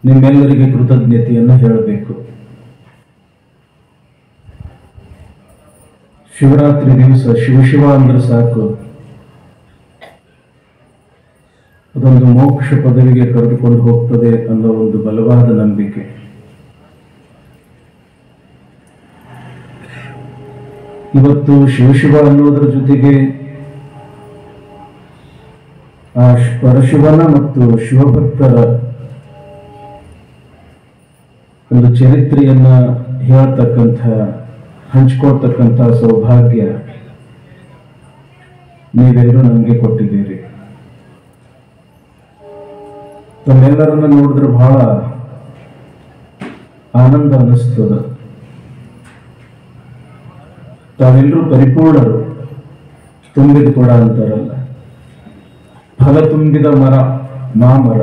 ನಿಮ್ಮೆಲ್ಲರಿಗೆ ಕೃತಜ್ಞತೆಯನ್ನು ಹೇಳಬೇಕು. ಶಿವರಾತ್ರಿ ದಿವಸ ಶಿವ ಅಂದ್ರೆ ಸಾಕು, ಅದೊಂದು ಮೋಕ್ಷ ಪದವಿಗೆ ಕರೆದುಕೊಂಡು ಹೋಗ್ತದೆ ಅನ್ನೋ ಒಂದು ಬಲವಾದ ನಂಬಿಕೆ. ಇವತ್ತು ಶಿವ ಅನ್ನೋದರ ಜೊತೆಗೆ ಆ ಪರಶಿವನ ಮತ್ತು ಶಿವಭಕ್ತರ ಒಂದು ಚರಿತ್ರೆಯನ್ನ ಹೇಳ್ತಕ್ಕಂಥ, ಹಂಚ್ಕೊಳ್ತಕ್ಕಂಥ ಸೌಭಾಗ್ಯ ನೀವೆಲ್ಲರೂ ನಮಗೆ ಕೊಟ್ಟಿದ್ದೀರಿ. ತಮ್ಮೆಲ್ಲರನ್ನ ನೋಡಿದ್ರೆ ಬಹಳ ಆನಂದ ಅನ್ನಿಸ್ತದ. ತಾವೆಲ್ಲರೂ ಪರಿಪೂರ್ಣರು, ತುಂಬಿದ ಕೊಡ ಅಂತಾರಲ್ಲ, ಫಲ ತುಂಬಿದ ಮರ ಮಾಮರ.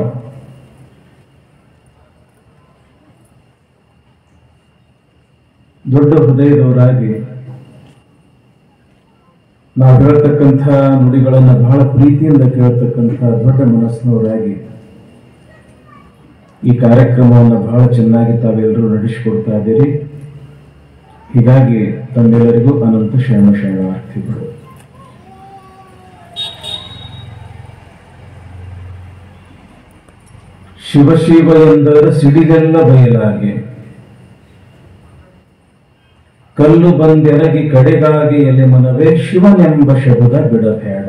ದೊಡ್ಡ ಹೃದಯದವರಾಗಿ ನಾವು ಹೇಳ್ತಕ್ಕಂಥ ನುಡಿಗಳನ್ನ ಬಹಳ ಪ್ರೀತಿಯಿಂದ ಕೇಳ್ತಕ್ಕಂಥ ದೊಡ್ಡ ಮನಸ್ಸಿನವರಾಗಿ ಈ ಕಾರ್ಯಕ್ರಮವನ್ನು ಬಹಳ ಚೆನ್ನಾಗಿ ತಾವೆಲ್ಲರೂ ನಡೆಸಿಕೊಡ್ತಾ ಇದ್ದೀರಿ. ಹೀಗಾಗಿ ತಮ್ಮೆಲ್ಲರಿಗೂ ಅನಂತ ಶರಣಾರ್ಥಿಗಳು. ಶಿವ ಎಂದರೆ ಸಿಡಿಲೆಲ್ಲ ಬಯಲಾಗಿ, ಕಲ್ಲು ಬಂದೆರಗಿ ಕಡೆಗಾಗಿ ಎಲೆ ಮನವೇ ಶಿವನೆಂಬ ಶಬ್ದ ಬಿಡಬೇಡ.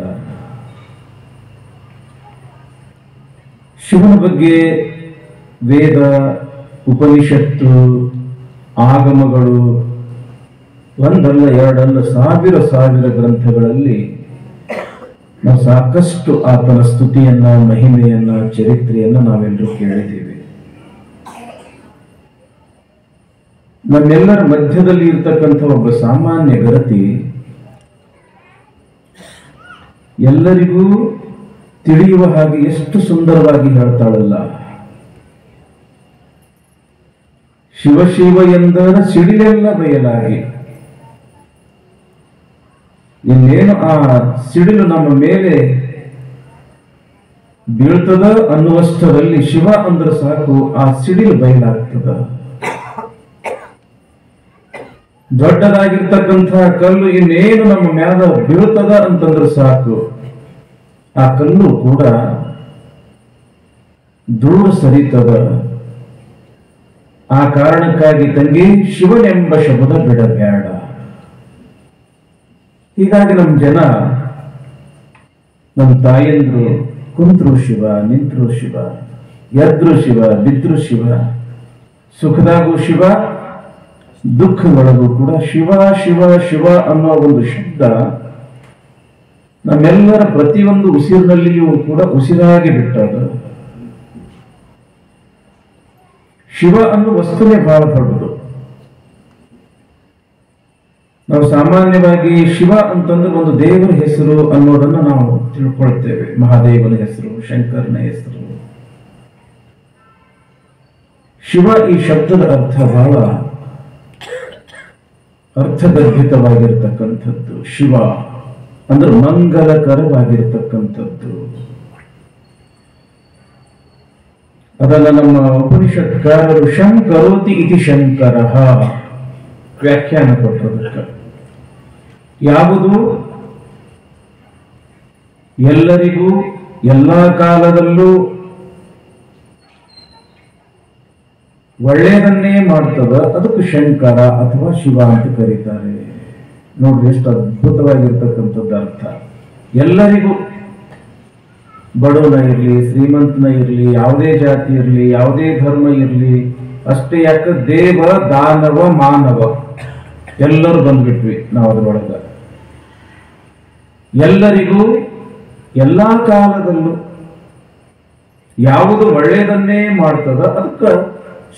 ಶಿವನ ಬಗ್ಗೆ ವೇದ, ಉಪನಿಷತ್ತು, ಆಗಮಗಳು ಒಂದಲ್ಲ ಎರಡಲ್ಲ ಸಾವಿರ ಗ್ರಂಥಗಳಲ್ಲಿ ನಾವು ಸಾಕಷ್ಟು ಆತನ ಸ್ತುತಿಯನ್ನ, ಮಹಿಮೆಯನ್ನ, ಚರಿತ್ರೆಯನ್ನ ನಾವೆಲ್ಲರೂ ಕೇಳಿದ್ದೇವೆ. ನಮ್ಮೆಲ್ಲರ ಮಧ್ಯದಲ್ಲಿ ಇರ್ತಕ್ಕಂಥ ಒಬ್ಬ ಸಾಮಾನ್ಯ ಗರತಿ ಎಲ್ಲರಿಗೂ ತಿಳಿಯುವ ಹಾಗೆ ಎಷ್ಟು ಸುಂದರವಾಗಿ ಹೇಳ್ತಾಳಲ್ಲ, ಶಿವ ಎಂದರೆ ಸಿಡಿಲೆಲ್ಲ ಬಯಲಾಗಿ. ಇನ್ನೇನು ಆ ಸಿಡಿಲು ನಮ್ಮ ಮೇಲೆ ಬೀಳ್ತದ ಅನ್ನುವಷ್ಟರಲ್ಲಿ ಶಿವ ಅಂದ್ರೆ ಸಾಕು, ಆ ಸಿಡಿಲು ಬಯಲಾಗ್ತದ. ದೊಡ್ಡದಾಗಿರ್ತಕ್ಕಂತಹ ಕಲ್ಲು ಇನ್ನೇನು ನಮ್ಮ ಮ್ಯಾಲ ಬೀಳ್ತದ ಅಂತಂದ್ರೆ ಸಾಕು, ಆ ಕಲ್ಲು ಕೂಡ ದೂರ ಸರಿತದ. ಆ ಕಾರಣಕ್ಕಾಗಿ ತಂಗಿ ಶಿವನೆಂಬ ಶಬ್ದ ಬಿಡಬೇಡ. ಹೀಗಾಗಿ ನಮ್ಮ ಜನ, ನಮ್ಮ ತಾಯಂದ್ರು ಕುಂತ್ರು ಶಿವ, ನಿಂತ್ರು ಶಿವ, ಎದ್ರು ಶಿವ, ಬಿದ್ರು ಶಿವ, ಸುಖದಾಗೂ ಶಿವ, ದುಃಖದೊಳಗೂ ಕೂಡ ಶಿವ ಶಿವ ಶಿವ ಅನ್ನೋ ಒಂದು ಶಬ್ದ ನಮ್ಮೆಲ್ಲರ ಪ್ರತಿಯೊಂದು ಉಸಿರಿನಲ್ಲಿಯೂ ಕೂಡ ಉಸಿರಾಗಿ ಬಿಟ್ಟದ. ಶಿವ ಅನ್ನೋ ವಸ್ತುನೇ ಬಹಳ ದೊಡ್ಡದು. ನಾವು ಸಾಮಾನ್ಯವಾಗಿ ಶಿವ ಅಂತಂದ್ರೆ ಒಂದು ದೇವರ ಹೆಸರು ಅನ್ನೋದನ್ನ ನಾವು ತಿಳ್ಕೊಳ್ತೇವೆ. ಮಹಾದೇವನ ಹೆಸರು, ಶಂಕರನ ಹೆಸರು. ಶಿವ ಈ ಶಬ್ದದ ಅರ್ಥ ಬಹಳ ಅರ್ಥಗರ್ಭಿತವಾಗಿರ್ತಕ್ಕಂಥದ್ದು. ಶಿವ ಅಂದ್ರೆ ಮಂಗಲಕರವಾಗಿರ್ತಕ್ಕಂಥದ್ದು. ಅದನ್ನ ನಮ್ಮ ಉಪನಿಷತ್ಕಾರರು ಶಂಕರೋತಿ ಇತಿ ಶಂಕರ ವ್ಯಾಖ್ಯಾನ ಕೊಟ್ಟದಕ್ಕೆ. ಯಾವುದು ಎಲ್ಲರಿಗೂ ಎಲ್ಲಾ ಕಾಲದಲ್ಲೂ ಒಳ್ಳೆಯದನ್ನೇ ಮಾಡ್ತದ, ಅದಕ್ಕೆ ಶಂಕರ ಅಥವಾ ಶಿವ ಅಂತ ಕರೀತಾರೆ. ನೋಡ್ರಿ ಎಷ್ಟು ಅದ್ಭುತವಾಗಿರ್ತಕ್ಕಂಥದ್ದು ಅರ್ಥ. ಎಲ್ಲರಿಗೂ, ಬಡವನ ಇರಲಿ, ಶ್ರೀಮಂತನ ಇರಲಿ, ಯಾವುದೇ ಜಾತಿ ಇರಲಿ, ಯಾವುದೇ ಧರ್ಮ ಇರಲಿ, ಅಷ್ಟೇ ಯಾಕೆ ದೇವ, ದಾನವ, ಮಾನವ ಎಲ್ಲರೂ ಬಂದ್ಬಿಟ್ವಿ ನಾವು ಅದರೊಳಗ. ಎಲ್ಲರಿಗೂ ಎಲ್ಲಾ ಕಾಲದಲ್ಲೂ ಯಾವುದು ಒಳ್ಳೆಯದನ್ನೇ ಮಾಡ್ತದ ಅದಕ್ಕೆ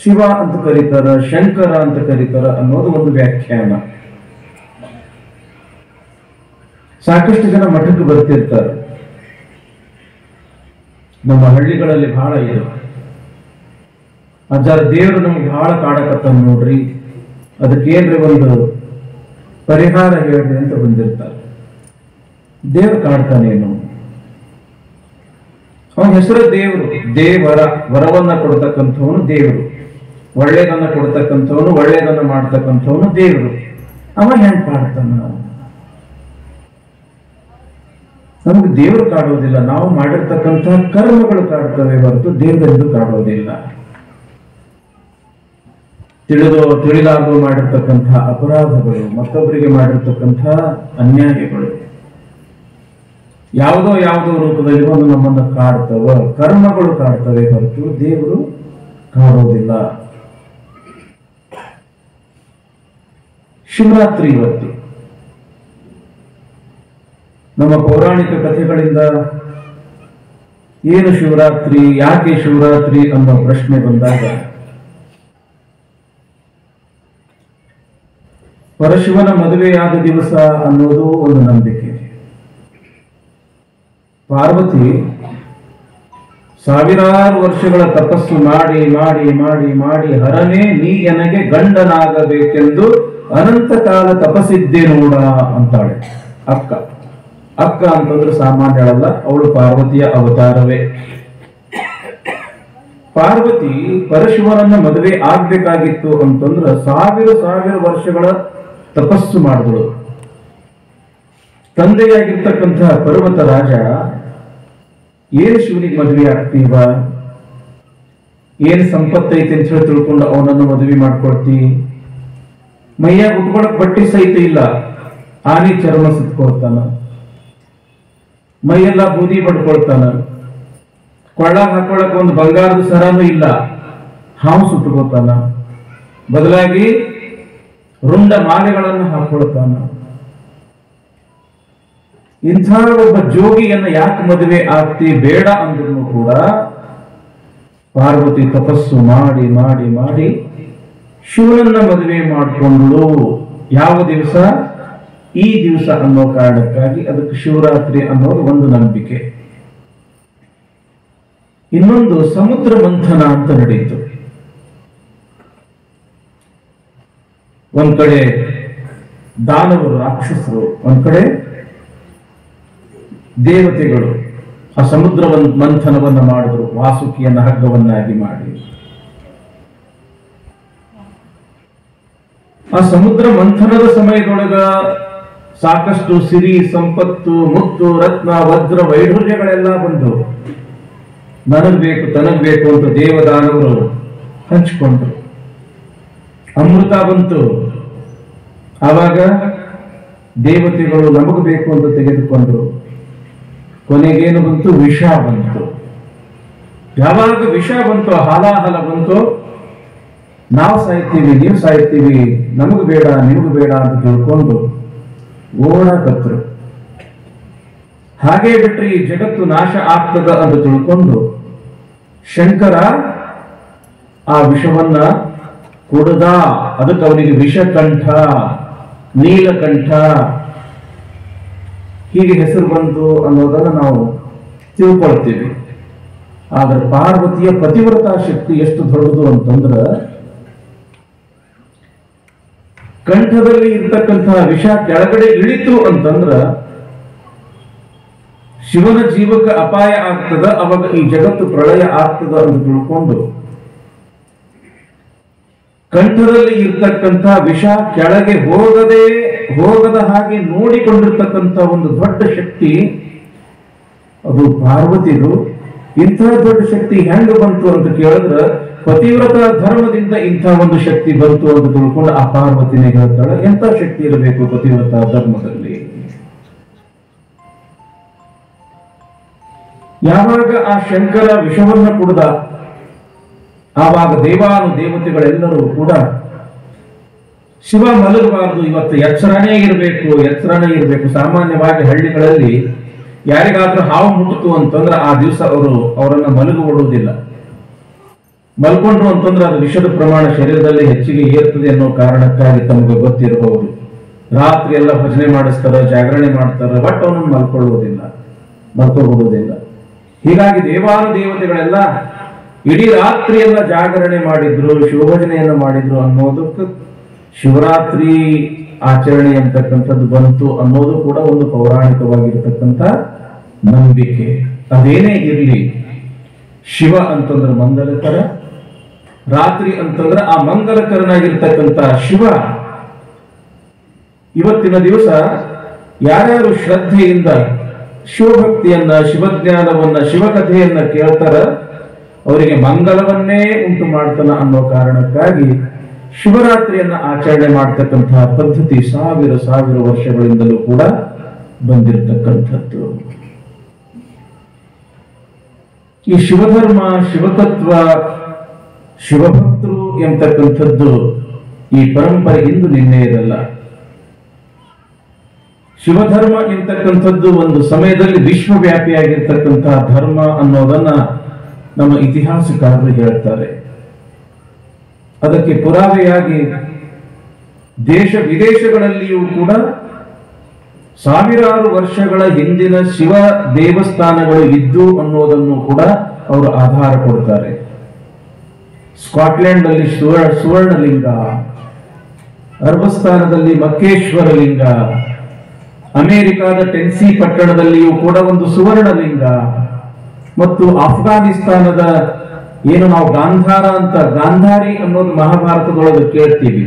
ಶಿವ ಅಂತ ಕರೀತಾರ, ಶಂಕರ ಅಂತ ಕರೀತಾರ ಅನ್ನೋದು ಒಂದು ವ್ಯಾಖ್ಯಾನ. ಸಾಕಷ್ಟು ಜನ ಮಠಕ್ಕೆ ಬರ್ತಿರ್ತಾರೆ. ನಮ್ಮ ಹಳ್ಳಿಗಳಲ್ಲಿ ಬಹಳ ಇದೆ. ಅಜ್ಜಾರ ದೇವರು ನಮ್ಗೆ ಬಹಳ ಕಾಡಕತ್ತ ನೋಡ್ರಿ, ಅದಕ್ಕೇನ್ರಿ ಒಂದು ಪರಿಹಾರ ಹೇಳ್ರಿ ಅಂತ ಬಂದಿರ್ತಾರೆ. ದೇವ್ರು ಕಾಡ್ತಾನೇನು? ಅವನ ಹೆಸರು ದೇವರು. ದೇವರ, ವರವನ್ನ ಕೊಡ್ತಕ್ಕಂಥವನು ದೇವರು, ಒಳ್ಳೇದನ್ನ ಕೊಡ್ತಕ್ಕಂಥವನು, ಒಳ್ಳೇದನ್ನ ಮಾಡ್ತಕ್ಕಂಥವನು ದೇವರು. ಅವ ಹೆಂಗ್ ಕಾಡ್ತಾನ? ನಮ್ಗೆ ದೇವರು ಕಾಡೋದಿಲ್ಲ, ನಾವು ಮಾಡಿರ್ತಕ್ಕಂಥ ಕರ್ಮಗಳು ಕಾಡ್ತವೆ ಹೊರತು ದೇವರೆಂದು ಕಾಡೋದಿಲ್ಲ. ತಿಳಿದಾಗೋ ಮಾಡಿರ್ತಕ್ಕಂಥ ಅಪರಾಧಗಳು, ಮತ್ತೊಬ್ಬರಿಗೆ ಮಾಡಿರ್ತಕ್ಕಂಥ ಅನ್ಯಾಯಗಳು ಯಾವುದೋ ರೂಪದಲ್ಲಿ ಒಂದು ನಮ್ಮನ್ನು ಕಾಡ್ತವ, ಕರ್ಮಗಳು ಕಾಡ್ತವೆ ಹೊರತು ದೇವರು ಕಾಡೋದಿಲ್ಲ. ಶಿವರಾತ್ರಿ ಇವತ್ತು ನಮ್ಮ ಪೌರಾಣಿಕ ಕಥೆಗಳಿಂದ ಏನು ಶಿವರಾತ್ರಿ, ಯಾಕೆ ಶಿವರಾತ್ರಿ ಅನ್ನೋ ಪ್ರಶ್ನೆ ಬಂದಾಗ ಪರಶಿವನ ಮದುವೆಯಾದ ದಿವಸ ಅನ್ನೋದು ಒಂದು ನಂಬಿಕೆ. ಪಾರ್ವತಿ ಸಾವಿರಾರು ವರ್ಷಗಳ ತಪಸ್ಸು ಮಾಡಿ ಮಾಡಿ ಮಾಡಿ ಮಾಡಿ ಹರನೇ ನೀ ನನಗೆ ಗಂಡನಾಗಬೇಕೆಂದು ಅನಂತ ಕಾಲ ತಪಸ್ಸಿದ್ದೆ ನೋಡ ಅಂತಾಳೆ. ಅಕ್ಕ ಅಂತಂದ್ರೆ ಸಾಮಾನ್ಯಳಲ್ಲ, ಅವಳು ಪಾರ್ವತಿಯ ಅವತಾರವೇ. ಪಾರ್ವತಿ ಪರಶಿವನನ್ನ ಮದುವೆ ಆಗ್ಬೇಕಾಗಿತ್ತು ಅಂತಂದ್ರೆ ಸಾವಿರ ವರ್ಷಗಳ ತಪಸ್ಸು ಮಾಡಿದಳು. ತಂದೆಯಾಗಿರ್ತಕ್ಕಂತಹ ಪರ್ವತ ರಾಜ, ಏನು ಶಿವನಿಗೆ ಮದುವೆ ಆಗ್ತೀವ, ಏನು ಸಂಪತ್ತೈತೆ ಅಂತ ಹೇಳಿ ತಿಳ್ಕೊಂಡು ಅವನನ್ನು ಮದುವೆ ಮಾಡ್ಕೊಡ್ತಿ, ಮೈಯಾಗ ಉಟ್ಕೊಳಕ್ ಬಟ್ಟೆ ಸಹಿತ ಇಲ್ಲ, ಆನೆ ಚರ್ಮ ಸುತ್ಕೊಳ್ತಾನ, ಮೈಯೆಲ್ಲ ಬೂದಿ ಪಡ್ಕೊಳ್ತಾನ, ಕೊಳ್ಳಾಗ ಹಾಕೊಳಕ್ ಒಂದು ಬಂಗಾರದ ಸರನೂ ಇಲ್ಲ, ಹಾವು ಸುತ್ತಕೋತಾನ, ಬದಲಾಗಿ ರುಂಡ ಮಾಲೆಗಳನ್ನು ಹಾಕೊಳ್ತಾನ. ಇಂಥ ಒಬ್ಬ ಜೋಗಿಯನ್ನ ಯಾಕೆ ಮದುವೆ ಆಗ್ತಿ ಬೇಡ ಅಂದ್ರೂ ಕೂಡ ಪಾರ್ವತಿ ತಪಸ್ಸು ಮಾಡಿ ಮಾಡಿ ಮಾಡಿ ಶಿವನನ್ನ ಮದುವೆ ಮಾಡಿಕೊಂಡ್ಳು. ಯಾವ ದಿವಸ? ಈ ದಿವಸ ಅನ್ನೋ ಕಾರಣಕ್ಕಾಗಿ ಅದಕ್ಕೆ ಶಿವರಾತ್ರಿ ಅನ್ನೋದು ಒಂದು ನಂಬಿಕೆ. ಇನ್ನೊಂದು ಸಮುದ್ರ ಮಂಥನ ಅಂತ ನಡೆಯಿತು. ಒಂದ್ ಕಡೆ ದಾನವರು, ರಾಕ್ಷಸರು, ಒಂದ್ ಕಡೆ ದೇವತೆಗಳು ಆ ಸಮುದ್ರ ಮಂಥನವನ್ನ ಮಾಡಿದ್ರು, ವಾಸುಕಿಯನ್ನ ಹಗ್ಗವನ್ನಾಗಿ ಮಾಡಿ. ಆ ಸಮುದ್ರ ಮಂಥನದ ಸಮಯದೊಳಗ ಸಾಕಷ್ಟು ಸಿರಿ ಸಂಪತ್ತು, ಮುತ್ತು, ರತ್ನ, ವಜ್ರ, ವೈಢೂರ್ಯಗಳೆಲ್ಲ ಬಂದು ನನಗ್ಬೇಕು ತನಗ್ಬೇಕು ಅಂತ ದೇವದಾನವರು ಹಂಚಿಕೊಂಡ್ರು. ಅಮೃತ ಬಂತು, ಆವಾಗ ದೇವತೆಗಳು ನಮಗ್ ಬೇಕು ಅಂತ ತೆಗೆದುಕೊಂಡ್ರು. ಕೊನೆಗೇನು ಬಂತು? ವಿಷ ಬಂತು. ಯಾವಾಗ ವಿಷ ಬಂತು, ಹಾಲಾಹಲ ಬಂತು, ನಾವು ಸಾಯ್ತೀವಿ, ನೀವು ಸಾಯ್ತೀವಿ, ನಮಗ್ ಬೇಡ ನಿಮಗ್ ಬೇಡ ಅಂತ ತಿಳ್ಕೊಂಡು ಓಡಾಕತ್ರು. ಹಾಗೆ ಬಿಟ್ರೆ ಈ ಜಗತ್ತು ನಾಶ ಆಗ್ತದ ಅಂತ ತಿಳ್ಕೊಂಡು ಶಂಕರ ಆ ವಿಷವನ್ನ ಕುಡ್ದ. ಅದಕ್ಕೆ ಅವನಿಗೆ ವಿಷಕಂಠ, ನೀಲಕಂಠ ಹೀಗೆ ಹೆಸರು ಬಂತು ಅನ್ನೋದನ್ನ ನಾವು ತಿಳ್ಕೊಳ್ತೀವಿ. ಆದ್ರೆ ಪಾರ್ವತಿಯ ಪತಿವ್ರತಾ ಶಕ್ತಿ ಎಷ್ಟು ದೊಡ್ಡದು ಅಂತಂದ್ರ, ಕಂಠದಲ್ಲಿ ಇರ್ತಕ್ಕಂತಹ ವಿಷ ಕೆಳಗಡೆ ಇಳಿತು ಅಂತಂದ್ರ ಶಿವನ ಜೀವಕ್ಕೆ ಅಪಾಯ ಆಗ್ತದ, ಅವಾಗ ಈ ಜಗತ್ತು ಪ್ರಳಯ ಆಗ್ತದ ಅಂತ ತಿಳ್ಕೊಂಡು ಕಂಠದಲ್ಲಿ ಇರ್ತಕ್ಕಂಥ ವಿಷ ಕೆಳಗೆ ಹೋಗದ ಹಾಗೆ ನೋಡಿಕೊಂಡಿರ್ತಕ್ಕಂಥ ಒಂದು ದೊಡ್ಡ ಶಕ್ತಿ ಅದು ಪಾರ್ವತಿದು. ಇಂಥ ದೊಡ್ಡ ಶಕ್ತಿ ಹೆಂಗ ಬಂತು ಅಂತ ಕೇಳಿದ್ರ ಪತಿವ್ರತ ಧರ್ಮದಿಂದ ಇಂಥ ಒಂದು ಶಕ್ತಿ ಬಂತು ಅಂತ ತಿಳ್ಕೊಂಡು ಆ ಪಾರ್ವತಿನೇ ಹೇಳ್ತಾಳೆ, ಎಂಥ ಶಕ್ತಿ ಇರಬೇಕು ಪತಿವ್ರತ ಧರ್ಮದಲ್ಲಿ. ಯಾವಾಗ ಆ ಶಂಕರ ವಿಷವನ್ನ ಕುಡ್ದ, ಆವಾಗ ದೇವತೆಗಳೆಲ್ಲರೂ ಕೂಡ ಶಿವ ಮಲಗಬಾರದು, ಇವತ್ತು ಎಚ್ಚರನೇ ಇರಬೇಕು. ಸಾಮಾನ್ಯವಾಗಿ ಹಳ್ಳಿಗಳಲ್ಲಿ ಯಾರಿಗಾದ್ರೂ ಹಾವು ಮುಟ್ಟಿತು ಅಂತಂದ್ರೆ ಆ ದಿವಸ ಅವರನ್ನ ಮಲಗಿಬಿಡುವುದಿಲ್ಲ. ಮಲ್ಕೊಂಡ್ರು ಅಂತಂದ್ರೆ ಅದು ವಿಷದ ಪ್ರಮಾಣ ಶರೀರದಲ್ಲಿ ಹೆಚ್ಚಿಗೆ ಏರ್ತದೆ ಅನ್ನೋ ಕಾರಣಕ್ಕಾಗಿ ತಮಗೆ ಗೊತ್ತಿರಬಹುದು. ರಾತ್ರಿ ಎಲ್ಲ ಭಜನೆ ಮಾಡಿಸ್ತಾರೆ, ಜಾಗರಣೆ ಮಾಡ್ತಾರೆ, ಬಟ್ ಅವನನ್ನು ಮಲ್ಕೊಬಿಡುವುದಿಲ್ಲ. ಹೀಗಾಗಿ ದೇವತೆಗಳೆಲ್ಲ ಇಡೀ ರಾತ್ರಿ ಎಲ್ಲ ಜಾಗರಣೆ ಮಾಡಿದ್ರು, ಶಿವಭಜನೆಯನ್ನು ಮಾಡಿದ್ರು ಅನ್ನೋದಕ್ಕೆ ಶಿವರಾತ್ರಿ ಆಚರಣೆ ಅಂತಕ್ಕಂಥದ್ದು ಬಂತು ಅನ್ನೋದು ಕೂಡ ಒಂದು ಪೌರಾಣಿಕವಾಗಿರತಕ್ಕಂಥ ನಂಬಿಕೆ. ಅದೇನೇ ಇರಲಿ, ಶಿವ ಅಂತಂದ್ರೆ ಮಂಗಲಕರ, ರಾತ್ರಿ ಅಂತಂದ್ರೆ ಆ ಮಂಗಲಕರನಾಗಿರ್ತಕ್ಕಂಥ ಶಿವ ಇವತ್ತಿನ ದಿವಸ ಯಾರ್ಯಾರು ಶ್ರದ್ಧೆಯಿಂದ ಶಿವಭಕ್ತಿಯನ್ನ, ಶಿವಜ್ಞಾನವನ್ನ, ಶಿವಕಥೆಯನ್ನ ಕೇಳ್ತಾರ ಅವರಿಗೆ ಮಂಗಲವನ್ನೇ ಉಂಟು ಮಾಡ್ತಾನ ಅನ್ನೋ ಕಾರಣಕ್ಕಾಗಿ ಶಿವರಾತ್ರಿಯನ್ನ ಆಚರಣೆ ಮಾಡ್ತಕ್ಕಂತಹ ಪದ್ಧತಿ ಸಾವಿರ ಸಾವಿರ ವರ್ಷಗಳಿಂದಲೂ ಕೂಡ ಬಂದಿರತಕ್ಕಂಥದ್ದು. ಈ ಶಿವಧರ್ಮ, ಶಿವತತ್ವ, ಶಿವಭಕ್ತರು ಎಂತಕ್ಕಂಥದ್ದು ಈ ಪರಂಪರೆ ಇಂದು ನಿನ್ನೆ ಇರಲ್ಲ. ಶಿವಧರ್ಮ ಎಂತಕ್ಕಂಥದ್ದು ಒಂದು ಸಮಯದಲ್ಲಿ ವಿಶ್ವವ್ಯಾಪಿಯಾಗಿರ್ತಕ್ಕಂತಹ ಧರ್ಮ ಅನ್ನೋದನ್ನ ನಮ್ಮ ಇತಿಹಾಸಕಾರರು ಹೇಳ್ತಾರೆ. ಅದಕ್ಕೆ ಪುರಾವೆಯಾಗಿ ದೇಶ ವಿದೇಶಗಳಲ್ಲಿಯೂ ಕೂಡ ಸಾವಿರಾರು ವರ್ಷಗಳ ಹಿಂದಿನ ಶಿವ ದೇವಸ್ಥಾನಗಳು ಇದ್ದು ಅನ್ನೋದನ್ನು ಕೂಡ ಅವರು ಆಧಾರ ಕೊಡ್ತಾರೆ. ಸ್ಕಾಟ್ಲೆಂಡ್ ಅಲ್ಲಿ ಸುವರ್ಣಲಿಂಗ, ಅರಬಸ್ತಾನದಲ್ಲಿ ಮಕ್ಕೇಶ್ವರ ಲಿಂಗ, ಅಮೆರಿಕಾದ ಟೆನ್ಸಿ ಪಟ್ಟಣದಲ್ಲಿಯೂ ಕೂಡ ಒಂದು ಸುವರ್ಣಲಿಂಗ, ಮತ್ತು ಅಫ್ಘಾನಿಸ್ತಾನದ ಏನು ನಾವು ಗಾಂಧಾರ ಅಂತ, ಗಾಂಧಾರಿ ಅನ್ನೋದು ಮಹಾಭಾರತದೊಳಗೆ ಕೇಳ್ತೀವಿ.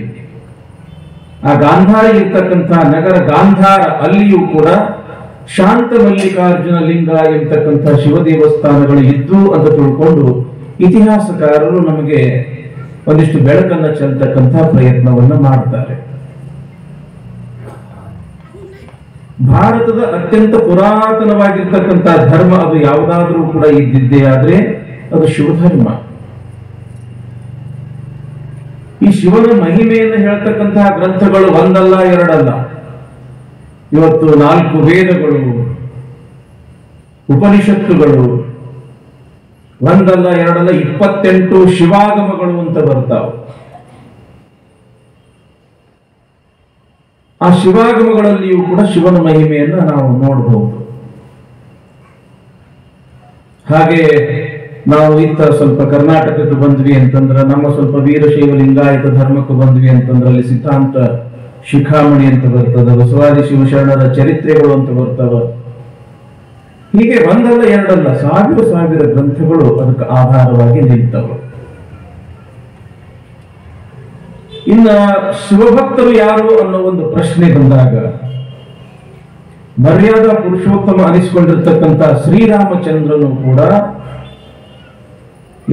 ಆ ಗಾಂಧಾರಿ ಇರ್ತಕ್ಕಂಥ ನಗರ ಗಾಂಧಾರ, ಅಲ್ಲಿಯೂ ಕೂಡ ಶಾಂತ ಮಲ್ಲಿಕಾರ್ಜುನ ಲಿಂಗ ಎಂತಕ್ಕಂಥ ಶಿವ ದೇವಸ್ಥಾನಗಳು ಇದ್ದು ಅಂತ ತಿಳ್ಕೊಂಡು ಇತಿಹಾಸಕಾರರು ನಮಗೆ ಒಂದಿಷ್ಟು ಬೆಳಕನ್ನ ಚೆಲ್ತಕ್ಕಂಥ ಪ್ರಯತ್ನವನ್ನ ಮಾಡ್ತಾರೆ. ಭಾರತದ ಅತ್ಯಂತ ಪುರಾತನವಾಗಿರ್ತಕ್ಕಂಥ ಧರ್ಮ ಅದು ಯಾವುದಾದ್ರೂ ಕೂಡ ಇದ್ದಿದ್ದೇ ಆದ್ರೆ ಅದು ಶಿವಧರ್ಮ. ಈ ಶಿವನ ಮಹಿಮೆಯನ್ನು ಹೇಳ್ತಕ್ಕಂತಹ ಗ್ರಂಥಗಳು ಒಂದಲ್ಲ ಎರಡಲ್ಲ. ಇವತ್ತು 4 ವೇದಗಳು, ಉಪನಿಷತ್ತುಗಳು, ಒಂದಲ್ಲ ಎರಡಲ್ಲ 28 ಶಿವಾಗಮಗಳು ಅಂತ ಬರ್ತಾವ. ಆ ಶಿವಾಗಮಗಳಲ್ಲಿಯೂ ಕೂಡ ಶಿವನ ಮಹಿಮೆಯನ್ನು ನಾವು ನೋಡಬಹುದು. ಹಾಗೆ ನಾವು ಇತ್ತ ಸ್ವಲ್ಪ ಕರ್ನಾಟಕಕ್ಕೆ ಬಂದ್ವಿ ಅಂತಂದ್ರೆ, ನಮ್ಮ ಸ್ವಲ್ಪ ವೀರಶೈವ ಲಿಂಗಾಯತ ಧರ್ಮಕ್ಕೆ ಬಂದ್ವಿ ಅಂತಂದ್ರೆ ಅಲ್ಲಿ ಸಿದ್ಧಾಂತ ಶಿಖಾಮಣಿ ಅಂತ ಬರ್ತದ, ಬಸವಾದಿ ಶಿವಶರಣರ ಚರಿತ್ರೆಗಳು ಅಂತ ಬರ್ತವ. ಹೀಗೆ ಒಂದಲ್ಲ ಎರಡಲ್ಲ ಸಾವಿರ ಸಾವಿರ ಗ್ರಂಥಗಳು ಅದಕ್ಕೆ ಆಧಾರವಾಗಿ ನಿಲ್ತವ. ಇನ್ನ ಶಿವಭಕ್ತರು ಯಾರು ಅನ್ನೋ ಒಂದು ಪ್ರಶ್ನೆ ಬಂದಾಗ ಮರ್ಯಾದಾ ಪುರುಷೋತ್ತಮ ಅನಿಸಿಕೊಂಡಿರ್ತಕ್ಕಂಥ ಶ್ರೀರಾಮಚಂದ್ರನು ಕೂಡ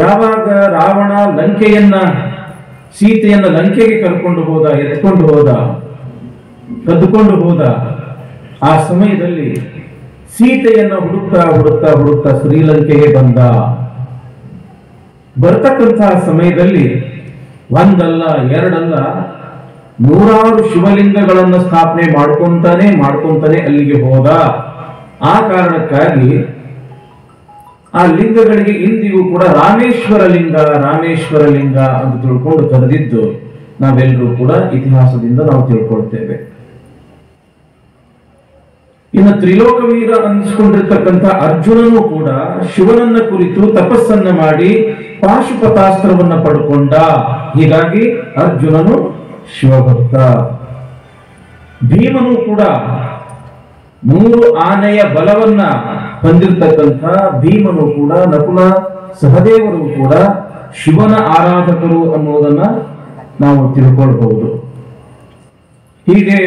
ಯಾವಾಗ ರಾವಣ ಸೀತೆಯನ್ನ ಲಂಕೆಗೆ ಕರ್ಕೊಂಡು ಹೋದ, ಎತ್ಕೊಂಡು ಹೋದ, ಕದ್ದುಕೊಂಡು ಹೋದ, ಆ ಸಮಯದಲ್ಲಿ ಸೀತೆಯನ್ನ ಹುಡುಕ್ತಾ ಹುಡುಕ್ತಾ ಹುಡುಕ್ತಾ ಶ್ರೀಲಂಕೆಗೆ ಬಂದ. ಬರ್ತಕ್ಕಂತಹ ಸಮಯದಲ್ಲಿ ಒಂದಲ್ಲ ಎರಡಲ್ಲ 100 ಶಿವಲಿಂಗಗಳನ್ನು ಸ್ಥಾಪನೆ ಮಾಡ್ಕೊಂತಾನೆ ಅಲ್ಲಿಗೆ ಹೋದ. ಆ ಕಾರಣಕ್ಕಾಗಿ ಆ ಲಿಂಗಗಳಿಗೆ ಇಂದಿಗೂ ಕೂಡ ರಾಮೇಶ್ವರ ಲಿಂಗ ಅಂತ ತಿಳ್ಕೊಂಡು ಕರೆದಿದ್ದು ನಾವೆಲ್ಲರೂ ಕೂಡ ಇತಿಹಾಸದಿಂದ ನಾವು ತಿಳ್ಕೊಳ್ತೇವೆ. ಇನ್ನು ತ್ರಿಲೋಕವೀರ ಅನ್ನಿಸ್ಕೊಂಡಿರ್ತಕ್ಕಂಥ ಅರ್ಜುನನು ಕೂಡ ಶಿವನನ್ನ ಕುರಿತು ತಪಸ್ಸನ್ನ ಮಾಡಿ ಪಾಶುಪತಾಸ್ತ್ರವನ್ನ ಪಡ್ಕೊಂಡ. ಹೀಗಾಗಿ ಅರ್ಜುನನು ಶಿವಭಕ್ತ. ಭೀಮನು ಕೂಡ 3 ಆನೆಯ ಬಲವನ್ನ ಹೊಂದಿರತಕ್ಕಂಥ ಭೀಮನು ಕೂಡ, ನಕುಲ ಸಹದೇವರು ಕೂಡ ಶಿವನ ಆರಾಧಕರು ಅನ್ನೋದನ್ನ ನಾವು ತಿಳ್ಕೊಳ್ಬಹುದು. ಹೀಗೆ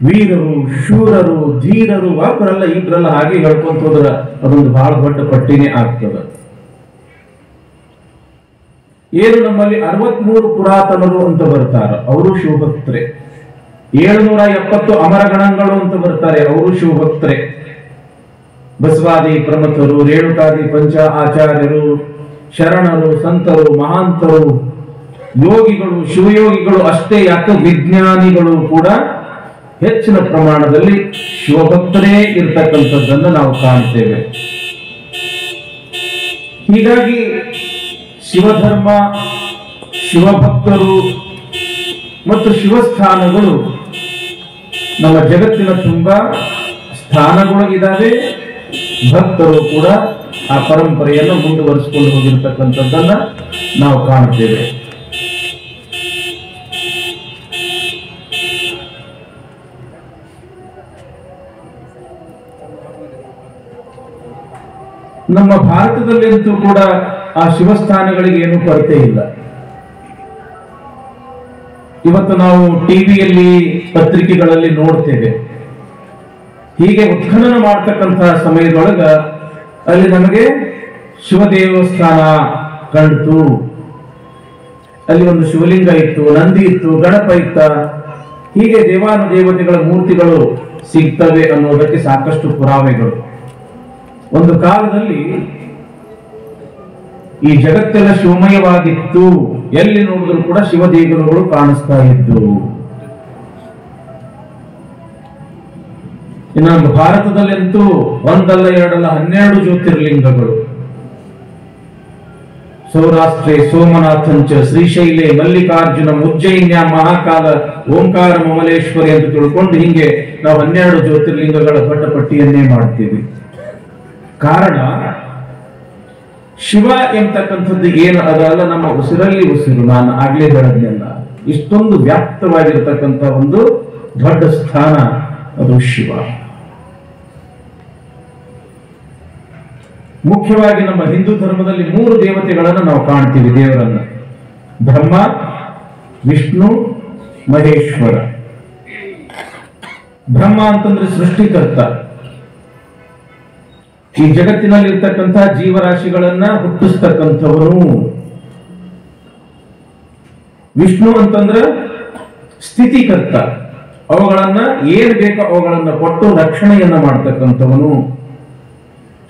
ವೀರರು, ಶೂರರು, ಧೀರರು ಒಬ್ಬರಲ್ಲ ಇಬ್ಬರಲ್ಲ ಹಾಗೆ ಹೇಳ್ಕೊಂತ ಹೋದ್ರ ಅದೊಂದು ಬಹಳ ದೊಡ್ಡ ಪಟ್ಟಿನೇ ಆಗ್ತದೆ. ಏನು ನಮ್ಮಲ್ಲಿ 63 ಪುರಾತನರು ಅಂತ ಬರ್ತಾರ, ಅವರು ಶಿವಭಕ್ತರೇ. 770 ಅಮರಗಣಗಳು ಅಂತ ಬರ್ತಾರೆ, ಅವರು ಶಿವಭಕ್ತರೇ. ಬಸವಾದಿ ಪ್ರಮಥರು, ರೇಣುಕಾದಿ ಪಂಚ ಆಚಾರ್ಯರು, ಶರಣರು, ಸಂತರು, ಮಹಾಂತರು, ಯೋಗಿಗಳು, ಶಿವಯೋಗಿಗಳು ಅಷ್ಟೇ ಯಾಕೆ ವಿಜ್ಞಾನಿಗಳು ಕೂಡ ಹೆಚ್ಚಿನ ಪ್ರಮಾಣದಲ್ಲಿ ಶಿವಭಕ್ತರೇ ಇರ್ತಕ್ಕಂಥದ್ದನ್ನು ನಾವು ಕಾಣ್ತೇವೆ. ಹೀಗಾಗಿ ಶಿವಧರ್ಮ, ಶಿವಭಕ್ತರು ಮತ್ತು ಶಿವಸ್ಥಾನಗಳು ನಮ್ಮ ಜಗತ್ತಿನ ತುಂಬಾ ಸ್ಥಾನಗಳು ಇದ್ದಾವೆ. ಭಕ್ತರು ಕೂಡ ಆ ಪರಂಪರೆಯನ್ನು ಮುಂದುವರಿಸಿಕೊಂಡು ಹೋಗಿರ್ತಕ್ಕಂಥದ್ದನ್ನ ನಾವು ಕಾಣುತ್ತೇವೆ. ನಮ್ಮ ಭಾರತದಲ್ಲಂತೂ ಕೂಡ ಆ ಶಿವಸ್ಥಾನಗಳಿಗೆ ಏನು ಕೊರತೆ ಇಲ್ಲ. ಇವತ್ತು ನಾವು ಟಿವಿಯಲ್ಲಿ ಪತ್ರಿಕೆಗಳಲ್ಲಿ ನೋಡ್ತೇವೆ, ಹೀಗೆ ಉತ್ಖನನ ಮಾಡ್ತಕ್ಕಂತಹ ಸಮಯದೊಳಗ ಅಲ್ಲಿ ನಮಗೆ ಶಿವ ದೇವಸ್ಥಾನ ಕಂಡಿತು. ಅಲ್ಲಿ ಒಂದು ಶಿವಲಿಂಗ ಇತ್ತು, ನಂದಿ ಇತ್ತು, ಗಣಪ ಇತ್ತ, ಹೀಗೆ ದೇವಾನುದೇವತೆಗಳ ಮೂರ್ತಿಗಳು ಸಿಗ್ತವೆ ಅನ್ನೋದಕ್ಕೆ ಸಾಕಷ್ಟು ಪುರಾವೆಗಳು. ಒಂದು ಕಾಲದಲ್ಲಿ ಈ ಜಗತ್ತೆಲ್ಲ ಶಿವಮಯವಾಗಿತ್ತು, ಎಲ್ಲಿ ನೋಡಿದ್ರು ಕೂಡ ಶಿವದೇಗುಲಗಳು ಕಾಣಿಸ್ತಾ ಇದ್ದು. ಇನ್ನು ನಮ್ಮ ಭಾರತದಲ್ಲಂತೂ ಒಂದಲ್ಲ ಎರಡಲ್ಲ 12 ಜ್ಯೋತಿರ್ಲಿಂಗಗಳು. ಸೌರಾಷ್ಟ್ರೆ ಸೋಮನಾಥಂಚ ಶ್ರೀಶೈಲೆ ಮಲ್ಲಿಕಾರ್ಜುನ ಉಜ್ಜಯಿನ್ಯ ಮಹಾಕಾಲ ಓಂಕಾರ ಮಮಲೇಶ್ವರಿ ಅಂತ ತಿಳ್ಕೊಂಡು ಹಿಂಗೆ ನಾವು 12 ಜ್ಯೋತಿರ್ಲಿಂಗಗಳ ದೊಡ್ಡ ಪಟ್ಟಿಯನ್ನೇ ಮಾಡ್ತೀವಿ. ಕಾರಣ ಶಿವ ಎಂತಕ್ಕಂಥದ್ದು ಏನು ಅದಲ್ಲ, ನಮ್ಮ ಉಸಿರಲ್ಲಿ ಉಸಿರು. ನಾನು ಆಗ್ಲೇ ಹೇಳದ್ನೆಲ್ಲ, ಇಷ್ಟೊಂದು ವ್ಯಾಪ್ತವಾಗಿರತಕ್ಕಂಥ ಒಂದು ದೊಡ್ಡ ಸ್ಥಾನ ಅದು ಶಿವ. ಮುಖ್ಯವಾಗಿ ನಮ್ಮ ಹಿಂದೂ ಧರ್ಮದಲ್ಲಿ 3 ದೇವತೆಗಳನ್ನು ನಾವು ಕಾಣ್ತೀವಿ, ದೇವರನ್ನ: ಬ್ರಹ್ಮ, ವಿಷ್ಣು, ಮಹೇಶ್ವರ. ಬ್ರಹ್ಮ ಅಂತಂದ್ರೆ ಸೃಷ್ಟಿಕರ್ತ, ಈ ಜಗತ್ತಿನಲ್ಲಿ ಇರ್ತಕ್ಕಂಥ ಜೀವರಾಶಿಗಳನ್ನ ಹುಟ್ಟಿಸ್ತಕ್ಕಂಥವನು. ವಿಷ್ಣು ಅಂತಂದ್ರೆ ಸ್ಥಿತಿಕರ್ತ, ಅವುಗಳನ್ನ ಏನ್ ಬೇಕೋ ಅವುಗಳನ್ನ ಕೊಟ್ಟು ರಕ್ಷಣೆಯನ್ನ ಮಾಡ್ತಕ್ಕಂಥವನು.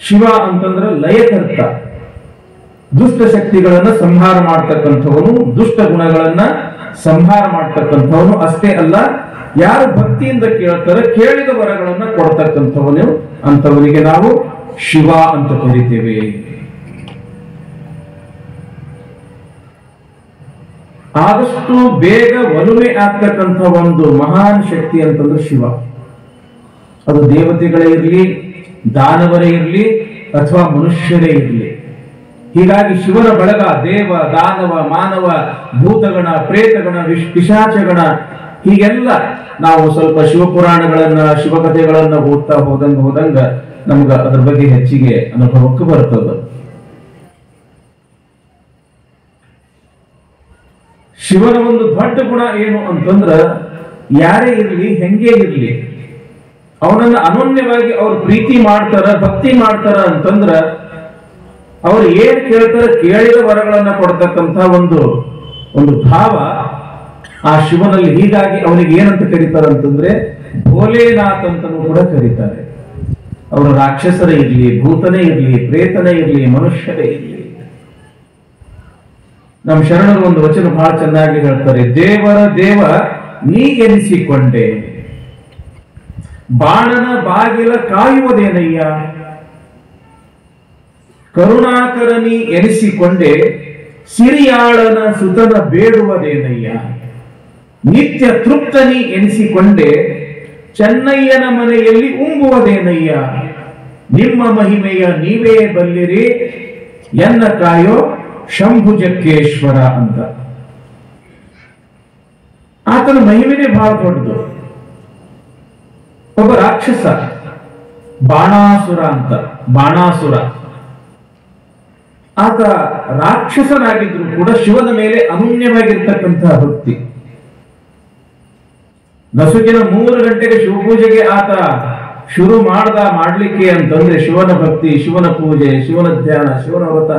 ಶಿವ ಅಂತಂದ್ರೆ ಲಯಕರ್ತ, ದುಷ್ಟ ಶಕ್ತಿಗಳನ್ನ ಸಂಹಾರ ಮಾಡ್ತಕ್ಕಂಥವನು, ದುಷ್ಟ ಗುಣಗಳನ್ನ ಸಂಹಾರ ಮಾಡ್ತಕ್ಕಂಥವನು. ಅಷ್ಟೇ ಅಲ್ಲ, ಯಾರು ಭಕ್ತಿಯಿಂದ ಕೇಳ್ತಾರೆ ಕೇಳಿದ ವರಗಳನ್ನ ಕೊಡ್ತಕ್ಕಂಥವನು, ಅಂತವನಿಗೆ ನಾವು ಶಿವ ಅಂತ ಕರಿತೇವೆ. ಆದಷ್ಟು ಬೇಗ ಒಲುಮೆ ಆಗ್ತಕ್ಕಂಥ ಒಂದು ಮಹಾನ್ ಶಕ್ತಿ ಅಂತಂದ್ರೆ ಶಿವ. ಅದು ದೇವತೆಗಳೇ ಇರಲಿ, ದಾನವರೇ ಇರಲಿ, ಅಥವಾ ಮನುಷ್ಯರೇ ಇರಲಿ. ಹೀಗಾಗಿ ಶಿವನ ಬಳಗ ದೇವ, ದಾನವ, ಮಾನವ, ಭೂತಗಣ, ಪ್ರೇತಗಣ, ಪಿಶಾಚಗಣ, ಹೀಗೆಲ್ಲ ನಾವು ಸ್ವಲ್ಪ ಶಿವಪುರಾಣಗಳನ್ನ ಶಿವಕಥೆಗಳನ್ನ ಓದ್ತಾ ಹೋದಂಗ ನಮ್ಗ ಅದ್ರ ಬಗ್ಗೆ ಹೆಚ್ಚಿಗೆ ಅನುಭವಕ್ಕೆ ಬರ್ತದ. ಶಿವನ ಒಂದು ದೊಡ್ಡ ಗುಣ ಏನು ಅಂತಂದ್ರ, ಯಾರೇ ಇರ್ಲಿ, ಹೆಂಗೆ ಇರ್ಲಿ, ಅವನನ್ನ ಅನನ್ಯವಾಗಿ ಅವ್ರು ಪ್ರೀತಿ ಮಾಡ್ತಾರ, ಭಕ್ತಿ ಮಾಡ್ತಾರ ಅಂತಂದ್ರ ಅವ್ರು ಏನ್ ಕೇಳ್ತಾರ ಕೇಳಿದ ವರಗಳನ್ನ ಕೊಡ್ತಕ್ಕಂಥ ಒಂದು ಭಾವ ಆ ಶಿವನಲ್ಲಿ. ಹೀಗಾಗಿ ಅವನಿಗೆ ಏನಂತ ಕರೀತಾರೆ ಅಂತಂದ್ರೆ ಭೋಲೇನಾಥ್ ಅಂತನೂ ಕೂಡ ಕರೀತಾರೆ. ಅವರು ರಾಕ್ಷಸರೇ ಇರ್ಲಿ, ಭೂತನೇ ಇರ್ಲಿ, ಪ್ರೇತನೇ ಇರ್ಲಿ, ಮನುಷ್ಯರೇ ಇರ್ಲಿ. ನಮ್ಮ ಶರಣರು ಒಂದು ವಚನ ಬಹಳ ಚೆನ್ನಾಗಿ ಹೇಳ್ತಾರೆ: ದೇವರ ದೇವ ನೀ ಎನಿಸಿಕೊಂಡೆ, ಬಾಣನ ಬಾಗಿಲ ಕಾಯುವುದೇನಯ್ಯ, ಕರುಣಾಕರನಿ ಎನಿಸಿಕೊಂಡೆ, ಸಿರಿಯಾಳನ ಸುತನ ಬೇಡುವುದೇನಯ್ಯ, ನಿತ್ಯ ತೃಪ್ತನಿ ಎನಿಸಿಕೊಂಡೆ, ಚೆನ್ನಯ್ಯನ ಮನೆಯಲ್ಲಿ ಉಂಬುವುದೇನಯ್ಯ, ನಿಮ್ಮ ಮಹಿಮೆಯ ನೀವೇ ಬಲ್ಲಿರಿ, ಎನ್ನ ಕಾಯೋ ಶಂಭುಜಕ್ಕೇಶ್ವರ ಅಂತ. ಆತನ ಮಹಿಮೆನೇ ಬಹಳ ದೊಡ್ಡದು. ಒಬ್ಬ ರಾಕ್ಷಸ ಬಾಣಾಸುರ ಅಂತ, ಬಾಣಾಸುರ ಆತ ರಾಕ್ಷಸನಾಗಿದ್ರು ಕೂಡ ಶಿವನ ಮೇಲೆ ಅನನ್ಯವಾಗಿರ್ತಕ್ಕಂತಹ ಭಕ್ತಿ. ನಸುಕಿನ 3 ಗಂಟೆಗೆ ಶಿವಪೂಜೆಗೆ ಆತ ಶುರು ಮಾಡ್ಲಿಕ್ಕೆ ಅಂತಂದ್ರೆ ಶಿವನ ಭಕ್ತಿ, ಶಿವನ ಪೂಜೆ, ಶಿವನ ಧ್ಯಾನ, ಶಿವನ ವ್ರತ,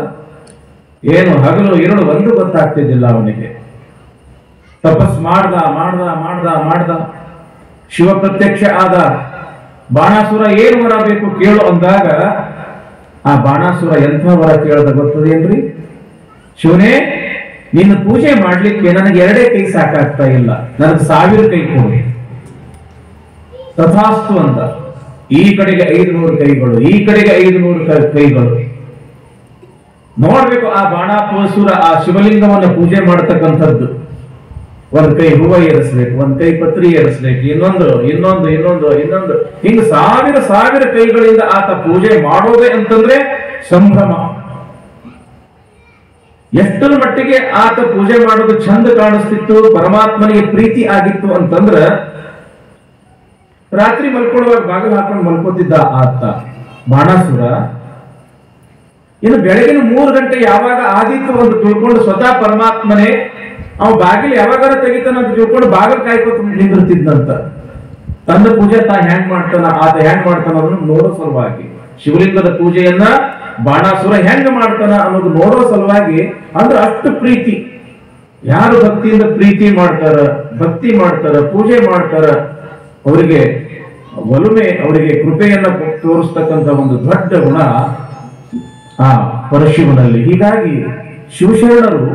ಏನು ಹಗಲು ಎರಡು ಒಂದು ಗೊತ್ತಾಗ್ತಿದ್ದಿಲ್ಲ ಅವನಿಗೆ. ತಪಸ್ ಮಾಡ್ದ ಶಿವ ಪ್ರತ್ಯಕ್ಷ ಆದ. ಬಾಣಾಸುರ ಏನು ವರ ಬೇಕು ಕೇಳು ಅಂದಾಗ ಆ ಬಾಣಾಸುರ ಎಂಥ ವರ ಕೇಳದ ಗೊತ್ತದೇನ್ರಿ? ಶಿವನೇ, ನಿನ್ನ ಪೂಜೆ ಮಾಡ್ಲಿಕ್ಕೆ ನನಗೆ 2 ಕೈ ಸಾಕಾಗ್ತಾ ಇಲ್ಲ, ನನಗೆ 1000 ಕೈ ಕೊಡು. ತಥಾಸ್ತು ಅಂತ. ಈ ಕಡೆಗೆ 500 ಕೈಗಳು, ಈ ಕಡೆಗೆ 500 ಕೈಗಳು. ನೋಡ್ಬೇಕು ಆ ಬಾಣಾಸುರ ಆ ಶಿವಲಿಂಗವನ್ನ ಪೂಜೆ ಮಾಡತಕ್ಕಂಥದ್ದು. ಒಂದ್ ಕೈ ಹೂವ ಏರಿಸ್ಬೇಕು, ಒಂದ್ ಕೈ ಪತ್ರಿ ಏರಿಸ್ಬೇಕು, ಇನ್ನೊಂದು ಹಿಂಗ 1000 ಕೈಗಳಿಂದ ಆತ ಪೂಜೆ ಮಾಡೋದೇ ಅಂತಂದ್ರೆ ಸಂಭ್ರಮ. ಎಷ್ಟರ ಮಟ್ಟಿಗೆ ಆತ ಪೂಜೆ ಮಾಡೋದು ಚಂದ ಕಾಣಿಸ್ತಿತ್ತು, ಪರಮಾತ್ಮನಿಗೆ ಪ್ರೀತಿ ಆಗಿತ್ತು ಅಂತಂದ್ರ ರಾತ್ರಿ ಮಲ್ಕೊಳ್ಳುವಾಗ ಬಾಗಿಲು ಹಾಕೊಂಡು ಮಲ್ಕೋತಿದ್ದ ಆತ ಬಾಣಾಸುರ. ಇನ್ನು ಬೆಳಗಿನ 3 ಗಂಟೆ ಯಾವಾಗ ಆದಿತ್ತು ಅಂತ ತಿಳ್ಕೊಂಡು ಸ್ವತಃ ಪರಮಾತ್ಮನೇ ಅವ ಬಾಗಿಲು ಯಾವಾಗಾರ ತೆಗಿತಾನ ಅಂತ ತಿಳ್ಕೊಂಡು ಬಾಗಿಲು ಕಾಯ್ಕೋತ ನಿಂದಿರ್ತಿದ್ನಂತ. ತನ್ನ ಪೂಜೆ ತಾ ಹ್ಯಾಂಗ್ ಮಾಡ್ತಾನ, ಆತ ಹ್ಯಾಂಗ್ ಮಾಡ್ತಾನ ಅದನ್ನು ನೋಡೋ ಸಲುವಾಗಿ, ಶಿವಲಿಂಗದ ಪೂಜೆಯನ್ನ ಬಾಣಾಸುರ ಹೆಂಗ್ ಮಾಡ್ತಾನ ಅನ್ನೋದು ನೋಡೋ ಸಲುವಾಗಿ. ಅಂದ್ರೆ ಅಷ್ಟು ಪ್ರೀತಿ, ಯಾರು ಭಕ್ತಿಯಿಂದ ಪ್ರೀತಿ ಮಾಡ್ತಾರ, ಭಕ್ತಿ ಮಾಡ್ತಾರ, ಪೂಜೆ ಮಾಡ್ತಾರ, ಅವರಿಗೆ ಒಲುಮೆ, ಅವರಿಗೆ ಕೃಪೆಯನ್ನ ತೋರಿಸ್ತಕ್ಕಂಥ ಒಂದು ದೊಡ್ಡ ಗುಣ ಆ ಪರಶಿವನಲ್ಲಿ. ಹೀಗಾಗಿ ಶಿವಶರಣರು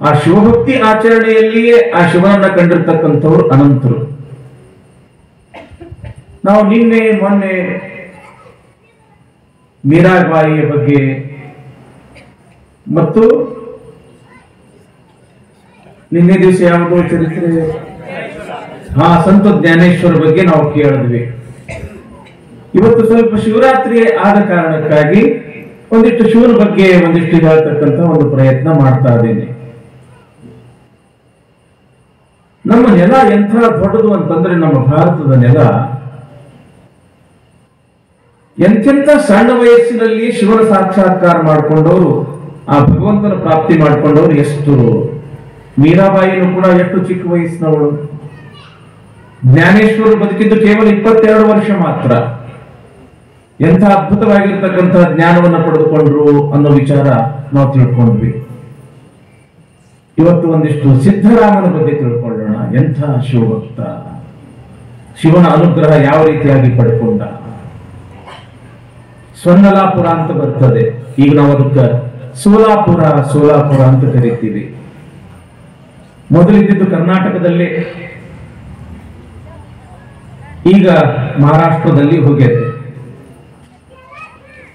ಆ ಶಿವಭಕ್ತಿ ಆಚರಣೆಯಲ್ಲಿಯೇ ಆ ಶಿವನನ್ನ ಕಂಡಿರ್ತಕ್ಕಂಥವ್ರು ಅನಂತರು. ನಾವು ನಿನ್ನೆ ಮೊನ್ನೆ ಮೀರಾಬಾಯಿಯ ಬಗ್ಗೆ ಮತ್ತು ನಿನ್ನೆ ದಿವಸ ಯಾವುದೋ ಚರಿತ್ರೆ ಸಂತ ಜ್ಞಾನೇಶ್ವರ ಬಗ್ಗೆ ನಾವು ಕೇಳಿದ್ವಿ. ಇವತ್ತು ಸ್ವಲ್ಪ ಶಿವರಾತ್ರಿ ಆದ ಕಾರಣಕ್ಕಾಗಿ ಒಂದಿಷ್ಟು ಶಿವನ ಬಗ್ಗೆ ಒಂದಿಷ್ಟು ಹೇಳ್ತಕ್ಕಂಥ ಒಂದು ಪ್ರಯತ್ನ ಮಾಡ್ತಾ ಇದ್ದೇನೆ. ನಮ್ಮ ನೆಲ ಎಂಥ ದೊಡ್ಡದು ಅಂತಂದ್ರೆ, ನಮ್ಮ ಭಾರತದ ನೆಲ ಎಂತೆಂಥ ಸಣ್ಣ ವಯಸ್ಸಿನಲ್ಲಿ ಶಿವನ ಸಾಕ್ಷಾತ್ಕಾರ ಮಾಡಿಕೊಂಡವರು, ಆ ಭಗವಂತನ ಪ್ರಾಪ್ತಿ ಮಾಡಿಕೊಂಡವರು ಎಷ್ಟು. ಮೀರಾಬಾಯಿನೂ ಕೂಡ ಎಷ್ಟು ಚಿಕ್ಕ ವಯಸ್ಸಿನವಳು. ಜ್ಞಾನೇಶ್ವರು ಬದುಕಿದ್ದು ಕೇವಲ 22 ವರ್ಷ ಮಾತ್ರ. ಎಂಥ ಅದ್ಭುತವಾಗಿರ್ತಕ್ಕಂಥ ಜ್ಞಾನವನ್ನು ಪಡೆದುಕೊಂಡ್ರು ಅನ್ನೋ ವಿಚಾರ ನಾವು ತಿಳ್ಕೊಂಡ್ವಿ. ಇವತ್ತು ಒಂದಿಷ್ಟು ಸಿದ್ಧರಾಮನ ಬಗ್ಗೆ ತಿಳ್ಕೊಳ್ಳೋಣ. ಎಂಥ ಶಿವಭಕ್ತ, ಶಿವನ ಅನುಗ್ರಹ ಯಾವ ರೀತಿಯಾಗಿ ಪಡ್ಕೊಂಡ. ಸ್ವರ್ಣಲಾಪುರ ಅಂತ ಬರ್ತದೆ, ಈಗ ನಾವು ಅದಕ್ಕೆ ಸೋಲಾಪುರ ಅಂತ ಕರಿತೀವಿ. ಮೊದಲಿದ್ದು ಕರ್ನಾಟಕದಲ್ಲಿ, ಈಗ ಮಹಾರಾಷ್ಟ್ರದಲ್ಲಿ ಹೋಗಿದೆ.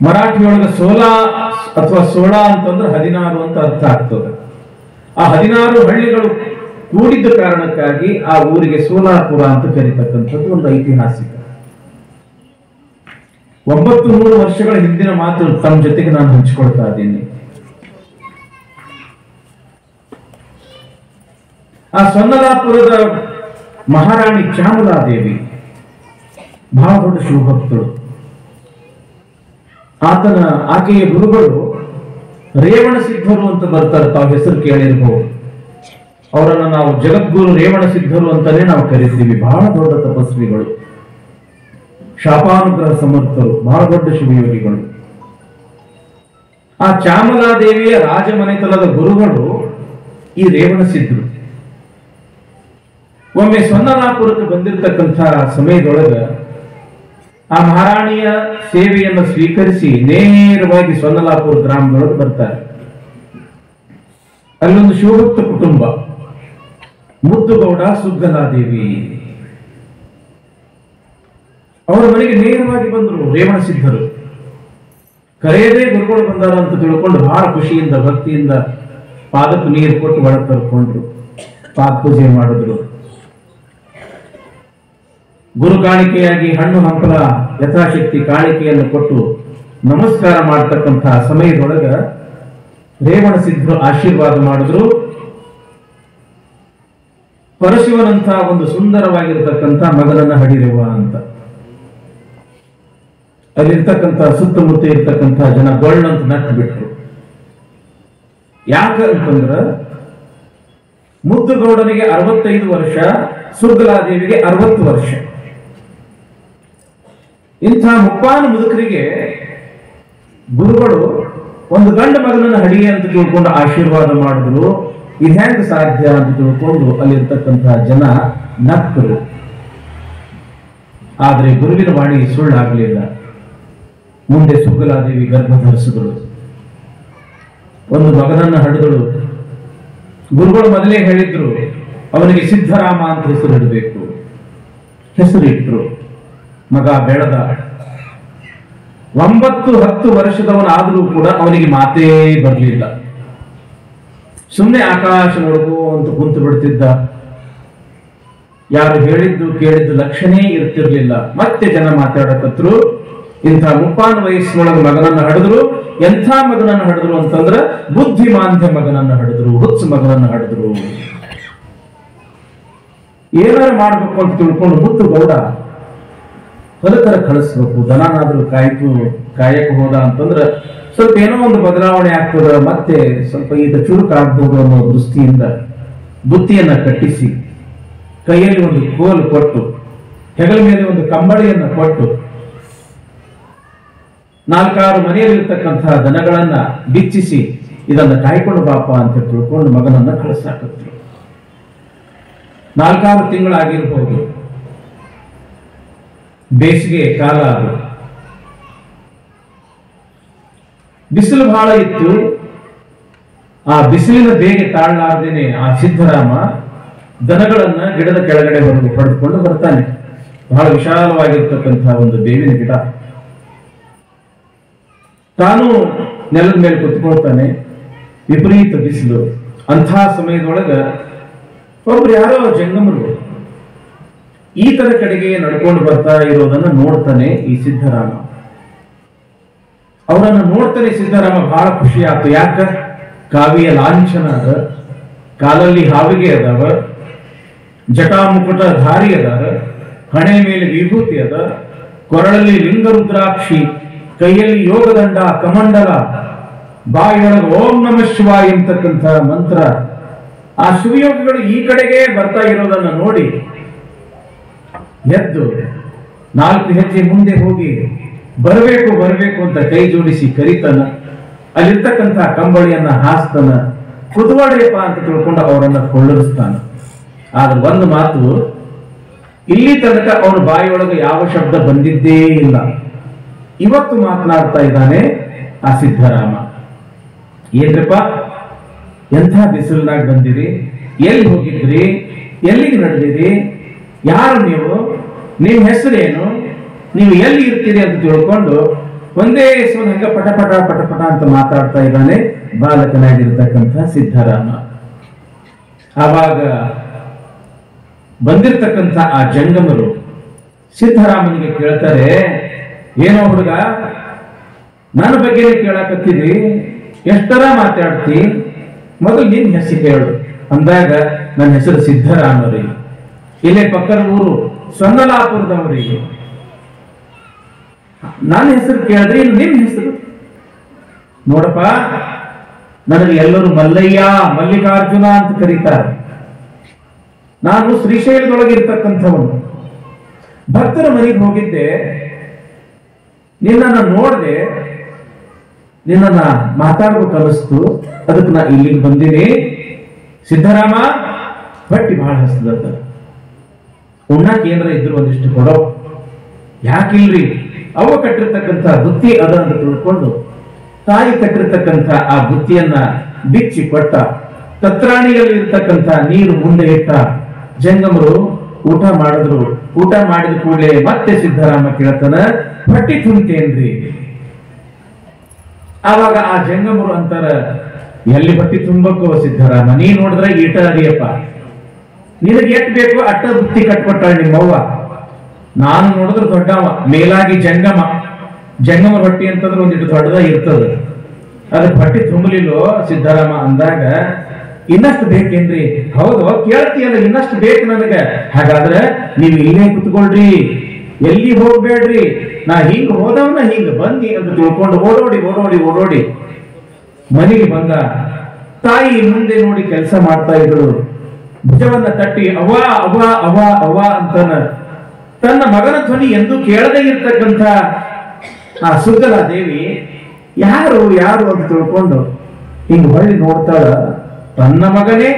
ಮರಾಠಿಯೊಳಗೆ ಸೋಲಾ ಅಥವಾ ಸೋಳಾ ಅಂತಂದ್ರೆ 16 ಅಂತ ಅರ್ಥ ಆಗ್ತದೆ. ಆ 16 ಹಳ್ಳಿಗಳು ಕೂಡಿದ್ದ ಕಾರಣಕ್ಕಾಗಿ ಆ ಊರಿಗೆ ಸೋಲಾಪುರ ಅಂತ ಕರೀತಕ್ಕಂಥದ್ದು ಒಂದು ಐತಿಹಾಸಿಕ. 900 ವರ್ಷಗಳ ಹಿಂದಿನ ಮಾತು ತಮ್ಮ ಜೊತೆಗೆ ನಾನು ಹಂಚಿಕೊಳ್ತಾ ಇದ್ದೀನಿ. ಆ ಸ್ವರ್ಣಲಾಪುರದ ಮಹಾರಾಣಿ ಚಾಮಲಾದೇವಿ ಬಹಳ ದೊಡ್ಡ ಶಿವಭಕ್ತರು. ಆಕೆಯ ಗುರುಗಳು ರೇವಣ ಸಿದ್ಧರು ಅಂತ ಬರ್ತಾರೆ, ತಾವು ಹೆಸರು ಕೇಳಿರ್ಬಹುದು. ಅವರನ್ನ ನಾವು ಜಗದ್ಗುರು ರೇವಣ ಸಿದ್ಧರು ಅಂತಾನೆ ನಾವು ಕರಿತೀವಿ. ಬಹಳ ದೊಡ್ಡ ತಪಸ್ವಿಗಳು, ಶಾಪಾನುಗ್ರಹ ಸಮರ್ಥರು, ಬಹಳ ದೊಡ್ಡ ಶಿವಯೋಗಿಗಳು. ಆ ಚಾಮಲಾದೇವಿಯ ರಾಜಮನೆತನದ ಗುರುಗಳು ಈ ರೇವಣ ಸಿದ್ಧರು. ಒಮ್ಮೆ ಸ್ವರ್ಣಲಾಪುರಕ್ಕೆ ಬಂದಿರತಕ್ಕಂಥ ಸಮಯದೊಳಗ ಆ ಮಹಾರಾಣಿಯ ಸೇವೆಯನ್ನು ಸ್ವೀಕರಿಸಿ ನೇರವಾಗಿ ಸ್ವರ್ಣಲಾಪುರ ಗ್ರಾಮದೊಳಗೆ ಬರ್ತಾರೆ. ಅಲ್ಲೊಂದು ಶಿವಭಕ್ತ ಕುಟುಂಬ, ಮುದ್ದುಗೌಡ ಸುಗ್ಗಲಾದೇವಿ. ಅವರ ಮನೆಗೆ ನೇರವಾಗಿ ಬಂದರು ರೇವಣ ಸಿದ್ಧರು. ಕರೆಯದೇ ಗುರುಗಳು ಬಂದಾರ ಅಂತ ತಿಳ್ಕೊಂಡು ಬಹಳ ಖುಷಿಯಿಂದ ಭಕ್ತಿಯಿಂದ ಪಾದಕ್ಕೆ ನೀರು ಕೊಟ್ಟು ಒಳಗೆ ಕರ್ಕೊಂಡ್ರು. ಪಾದ ಪೂಜೆ ಮಾಡಿದ್ರು. ಗುರು ಕಾಣಿಕೆಯಾಗಿ ಹಣ್ಣು ಹಂಪಲ ಯಥಾಶಕ್ತಿ ಕಾಣಿಕೆಯನ್ನು ಕೊಟ್ಟು ನಮಸ್ಕಾರ ಮಾಡತಕ್ಕಂಥ ಸಮಯದೊಳಗ ರೇವಣ ಸಿದ್ಧರು ಆಶೀರ್ವಾದ ಮಾಡಿದ್ರು. ಪರಶಿವನಂತ ಒಂದು ಸುಂದರವಾಗಿರತಕ್ಕಂಥ ಮಗನನ್ನ ಹಡಿರುವ ಅಂತ. ಅಲ್ಲಿರ್ತಕ್ಕಂಥ ಸುತ್ತಮುತ್ತ ಇರ್ತಕ್ಕಂಥ ಜನ ಗೊಳ್ಳಂತ ನಟ್ಟು ಬಿಟ್ರು. ಯಾಕ ಅಂತಂದ್ರ ಮುದ್ದುಗೌಡನಿಗೆ 65 ವರ್ಷ, ಸುಗ್ಗಲಾದೇವಿಗೆ 60 ವರ್ಷ. ಇಂಥ ಮುಪ್ಪಾನು ಮುದುಕರಿಗೆ ಗುರುಗಳು ಒಂದು ಗಂಡು ಮಗನನ್ನ ಹಡಿಗೆ ಅಂತ ತಿಳ್ಕೊಂಡು ಆಶೀರ್ವಾದ ಮಾಡಿದ್ರು. ಇದು ಹೆಂಗ ಸಾಧ್ಯ ಅಂತ ತಿಳ್ಕೊಂಡು ಅಲ್ಲಿರ್ತಕ್ಕಂತಹ ಜನ ನಕ್ಕರು. ಆದ್ರೆ ಗುರುವಿನ ವಾಣಿ ಸುಳ್ಳಾಗಲಿಲ್ಲ. ಮುಂದೆ ಸುಗ್ಗಲಾದೇವಿ ಗರ್ಭ ಧರಿಸಿದಳು, ಒಂದು ಮಗನನ್ನ ಹಡಿದಳು. ಗುರುಗಳು ಮೊದಲೇ ಹೇಳಿದ್ರು ಅವನಿಗೆ ಸಿದ್ಧರಾಮ ಅಂತ ಹೆಸರಿಡಬೇಕು. ಹೆಸರಿಟ್ರು. ಮಗ ಬೆಳೆದ. 9-10 ವರ್ಷದವನಾದರೂ ಕೂಡ ಅವನಿಗೆ ಮಾತೇ ಬರಲಿಲ್ಲ. ಸುಮ್ಮನೆ ಆಕಾಶ ನೋಡ್ಕೋ ಅಂತ ಕುಂತು ಬಿಡ್ತಿದ್ದ. ಯಾರು ಹೇಳಿದ್ದು ಕೇಳಿದ್ದು ಲಕ್ಷಣೇ ಇರ್ತಿರ್ಲಿಲ್ಲ. ಮತ್ತೆ ಜನ ಮಾತಾಡಕತ್ರು. ಇಂಥ ಮುಪ್ಪಾನ ವಯಸ್ಸಿನೊಳಗೆ ಮಗನನ್ನ ಹಡಿದ್ರು. ಎಂಥ ಮಗನನ್ನ ಹಡಿದ್ರು ಅಂತಂದ್ರ ಬುದ್ಧಿಮಾಂದ್ಯ ಮಗನನ್ನ ಹಡಿದ್ರು, ಹುಚ್ಚ ಮಗನನ್ನ ಹಡಿದ್ರು. ಏನಾರು ಮಾಡ್ಬೇಕು ಅಂತ ತಿಳ್ಕೊಂಡು ಮುದ್ದುಗೌಡ ಹೊಲಕರ ಕಳಿಸ್ಬೇಕು. ದನನಾದ್ರೂ ಕಾಯಕ್ಕೆ ಹೋದ ಅಂತಂದ್ರ ಸ್ವಲ್ಪ ಏನೋ ಒಂದು ಬದಲಾವಣೆ ಆಗ್ತದ, ಮತ್ತೆ ಸ್ವಲ್ಪ ಈಗ ಚುರುಕಾಗ್ಬೋದು ಅನ್ನೋ ದೃಷ್ಟಿಯಿಂದ ಬುತ್ತಿಯನ್ನ ಕಟ್ಟಿಸಿ, ಕೈಯಲ್ಲಿ ಒಂದು ಕೋಲು ಕೊಟ್ಟು, ಹೆಗಲ ಮೇಲೆ ಒಂದು ಕಂಬಳಿಯನ್ನ ಕೊಟ್ಟು, 4-6 ಮನೆಯಲ್ಲಿರ್ತಕ್ಕಂತಹ ದನಗಳನ್ನ ಬಿಚ್ಚಿಸಿ ಇದನ್ನ ಕಾಯ್ಕೊಂಡು ಬಾಪ ಅಂತ ತಿಳ್ಕೊಂಡು ಮಗನನ್ನ ಕಳಿಸಾಕತ್ರು. 4-6 ತಿಂಗಳಾಗಿರ್ಬಹುದು. ಬೇಸಿಗೆ ಕಾಲ ಅದು. ಬಿಸಿಲು ಬಹಳ ಇತ್ತು. ಆ ಬಿಸಿಲಿನ ಬೇಗೆ ತಾಳಲಾರ್ದೇನೆ ಆ ಸಿದ್ದರಾಮ ದನಗಳನ್ನ ಗಿಡದ ಕೆಳಗಡೆ ಹೊಡೆದುಕೊಂಡು ಬರ್ತಾನೆ. ಬಹಳ ವಿಶಾಲವಾಗಿರ್ತಕ್ಕಂತಹ ಒಂದು ಬೇವಿನ ಗಿಡ. ತಾನು ನೆಲದ ಮೇಲೆ ಕುತ್ಕೊಳ್ತಾನೆ. ವಿಪರೀತ ಬಿಸಿಲು. ಅಂಥ ಸಮಯದೊಳಗ ಒಬ್ರು ಯಾರೋ ಜಂಗಮರು ಈತನ ಕಡೆಗೆ ನಡ್ಕೊಂಡು ಬರ್ತಾ ಇರೋದನ್ನ ನೋಡ್ತಾನೆ ಈ ಸಿದ್ದರಾಮ. ಅವರನ್ನು ನೋಡ್ತಾನೆ ಸಿದ್ದರಾಮ. ಬಹಳ ಖುಷಿ ಆಯ್ತು. ಯಾಕ? ಕಾವಿಯ ಲಾಂಛನ ಅದ, ಕಾಲಲ್ಲಿ ಹಾವಿಗೆ ಅದಾವ, ಜಟಾಮುಕುಟ ಧಾರಿ ಅದಾರ, ಹಣೆ ಮೇಲೆ ವಿಭೂತಿ ಅದ, ಕೊರಳಲ್ಲಿ ಲಿಂಗರುದ್ರಾಕ್ಷಿ, ಕೈಯಲ್ಲಿ ಯೋಗದಂಡ ಕಮಂಡಲ, ಬಾಯಿಯೊಳಗೆ ಓಂ ನಮ ಶಿವ ಎಂಬತಕ್ಕಂಥ ಮಂತ್ರ. ಆ ಶಿವಯೋಗಿಗಳು ಈ ಕಡೆಗೆ ಬರ್ತಾ ಇರೋದನ್ನ ನೋಡಿ ಎದ್ದು 4 ಹೆಜ್ಜೆ ಮುಂದೆ ಹೋಗಿ ಬರಬೇಕು ಬರಬೇಕು ಅಂತ ಕೈ ಜೋಡಿಸಿ ಕರಿತಾನ. ಅಲ್ಲಿರ್ತಕ್ಕಂಥ ಕಂಬಳಿಯನ್ನ ಹಾಸ್ತಾನ. ಕುದುವಾಡೆಯಪ್ಪ ಅಂತ ತಿಳ್ಕೊಂಡು ಅವರನ್ನ ಕೊಳ್ಳಿಸ್ತಾನ. ಆದ್ರೆ ಒಂದು ಮಾತು, ಇಲ್ಲಿ ತನಕ ಅವನ ಬಾಯಿಯೊಳಗೆ ಯಾವ ಶಬ್ದ ಬಂದಿದ್ದೇ ಇಲ್ಲ. ಇವತ್ತು ಮಾತನಾಡ್ತಾ ಇದ್ದಾನೆ ಆ ಸಿದ್ದರಾಮ. ಏನ್ರಪ್ಪ, ಎಂಥ ಬಿಸಿಲಿನಾಗ ಬಂದಿರಿ? ಎಲ್ಲಿ ಹೋಗಿದ್ರಿ? ಎಲ್ಲಿಗೆ ನಡೆದಿರಿ? ಯಾರು ನೀವು? ನಿಮ್ಮ ಹೆಸರೇನು? ನೀವು ಎಲ್ಲಿ ಇರ್ತೀರಿ ಅಂತ ತಿಳ್ಕೊಂಡು ಒಂದೇ ಸೋನ್ ಹಂಗ ಪಟಪಟ ಪಟಪಟ ಅಂತ ಮಾತಾಡ್ತಾ ಇದ್ದಾನೆ ಬಾಲಕನಾಗಿರ್ತಕ್ಕಂಥ ಸಿದ್ದರಾಮ. ಆವಾಗ ಬಂದಿರತಕ್ಕಂಥ ಆ ಜಂಗಮರು ಸಿದ್ದರಾಮನಿಗೆ ಕೇಳ್ತಾರೆ, ಏನೋ ಹುಡುಗ, ನನ್ನ ಬಗ್ಗೆ ಕೇಳಾಕತ್ತೀರಿ, ಎಷ್ಟರ ಮಾತಾಡ್ತಿ, ಮೊದಲು ನಿನ್ ಹೆಸರು ಹೇಳು ಅಂದಾಗ, ನನ್ನ ಹೆಸರು ಸಿದ್ದರಾಮರಿ, ಇಲ್ಲೇ ಪಕ್ಕದ ಊರು ಸೊನ್ನಲಾಪುರದವರಿಗೆ. ನನ್ನ ಹೆಸರು ಕೇಳಿದ್ರೆ ಇನ್ನು ನಿಮ್ ಹೆಸರು? ನೋಡಪ್ಪ, ನನಗೆ ಎಲ್ಲರೂ ಮಲ್ಲಯ್ಯ, ಮಲ್ಲಿಕಾರ್ಜುನ ಅಂತ ಕರೀತಾರೆ. ನಾನು ಶ್ರೀಶೈಲದೊಳಗೆ ಇರ್ತಕ್ಕಂಥವನು. ಭಕ್ತರ ಮನೆಗೆ ಹೋಗಿದ್ದೆ, ನಿನ್ನನ್ನು ನೋಡ್ದೆ, ನಿನ್ನನ್ನ ಮಾತಾಡ್ಬೇಕು ಅನಿಸ್ತು, ಅದಕ್ಕೆ ನಾ ಇಲ್ಲಿಗೆ ಬಂದಿನಿ. ಸಿದ್ದರಾಮ, ಹೊಟ್ಟಿ ಬಹಳ ಹಸ್ತದ, ಉಣ್ಣಾಕ ಏನಾರ ಇದ್ರು ಒಂದಿಷ್ಟು ಕೊಡೋ. ಯಾಕಿಲ್ರಿ? ಅವ ಕಟ್ಟಿರ್ತಕ್ಕಂಥ ಬುತ್ತಿ ಅದ ಅಂತ ತಿಳ್ಕೊಂಡು ತಾಯಿ ಕಟ್ಟಿರ್ತಕ್ಕಂಥ ಆ ಬುತ್ತಿಯನ್ನ ಬಿಚ್ಚಿ ಕೊಟ್ಟ. ತತ್ರಾಣಿಯಲ್ಲಿ ಇರ್ತಕ್ಕಂಥ ನೀರು ಮುಂದೆ ಇಟ್ಟ. ಜಂಗಮರು ಊಟ ಮಾಡಿದ್ರು. ಊಟ ಮಾಡಿದ ಕೂಡಲೇ ಮತ್ತೆ ಸಿದ್ದರಾಮ ಕೇಳ್ತಾನ, ಹೊಟ್ಟಿ ತುಂಬ್ತೇನ್ರಿ? ಆವಾಗ ಆ ಜಂಗಮರು ಅಂತಾರ, ಎಲ್ಲಿ ಹೊಟ್ಟಿ ತುಂಬಕ್ಕೋ ಸಿದ್ದರಾಮ, ನೀ ನೋಡಿದ್ರೆ ಈಟ ಅದಿಯಪ್ಪ, ನಿನಗೆ ಎಟ್ ಬೇಕು ಅಟ್ಟ ಬುತ್ತಿ ಕಟ್ಕೊಟ್ಟಾಳ ನಿಮ್ಮವ್ವ. ನಾನು ನೋಡಿದ್ರೆ ದೊಡ್ಡವ, ಮೇಲಾಗಿ ಜಂಗಮ. ಜಂಗಮರ ಹೊಟ್ಟಿ ಅಂತಂದ್ರೆ ಒಂದಿಟ್ಟು ದೊಡ್ಡದ ಇರ್ತದೆ. ಅದಕ್ಕೆ ಹೊಟ್ಟಿ ತುಂಬಲಿಲ್ಲೋ ಸಿದ್ದರಾಮ ಅಂದಾಗ, ಇನ್ನಷ್ಟು ಬೇಕೇನ್ರಿ? ಹೌದು, ಕೇಳ್ತೀಯಲ್ಲ, ಇನ್ನಷ್ಟು ಬೇಕು ನನಗೆ. ಹಾಗಾದ್ರೆ ನೀವು ಇಲ್ಲೇ ಕುತ್ಕೊಳ್ರಿ, ಎಲ್ಲಿ ಹೋಗ್ಬೇಡ್ರಿ, ನಾ ಹಿಂಗ್ ಹೋದವನ ಹಿಂಗ್ ಬಂದಿ ಅಂತ ತಿಳ್ಕೊಂಡು ಓಡೋಡಿ ಓಡೋಡಿ ಓಡೋಡಿ ಮನೆಗೆ ಬಂದ. ತಾಯಿ ಮುಂದೆ ನೋಡಿ ಕೆಲಸ ಮಾಡ್ತಾ ಇದ್ರು. ಭುಜವನ್ನ ತಟ್ಟಿ ಅವ್ವ ಅವ್ವ ಅವ್ವ ಅವ್ವ ಅಂತಾನ. ತನ್ನ ಮಗನ ಧ್ವನಿ ಎಂದು ಕೇಳದೇ ಇರ್ತಕ್ಕಂಥ ಆ ಸುಗ್ಗಲಾ ದೇವಿ ಯಾರು ಯಾರು ಅಂತ ತಿಳ್ಕೊಂಡು ಹಿಂಗ್ ಹೊಳ್ಳಿ ನೋಡ್ತಾಳ. ತನ್ನ ಮಗನೇ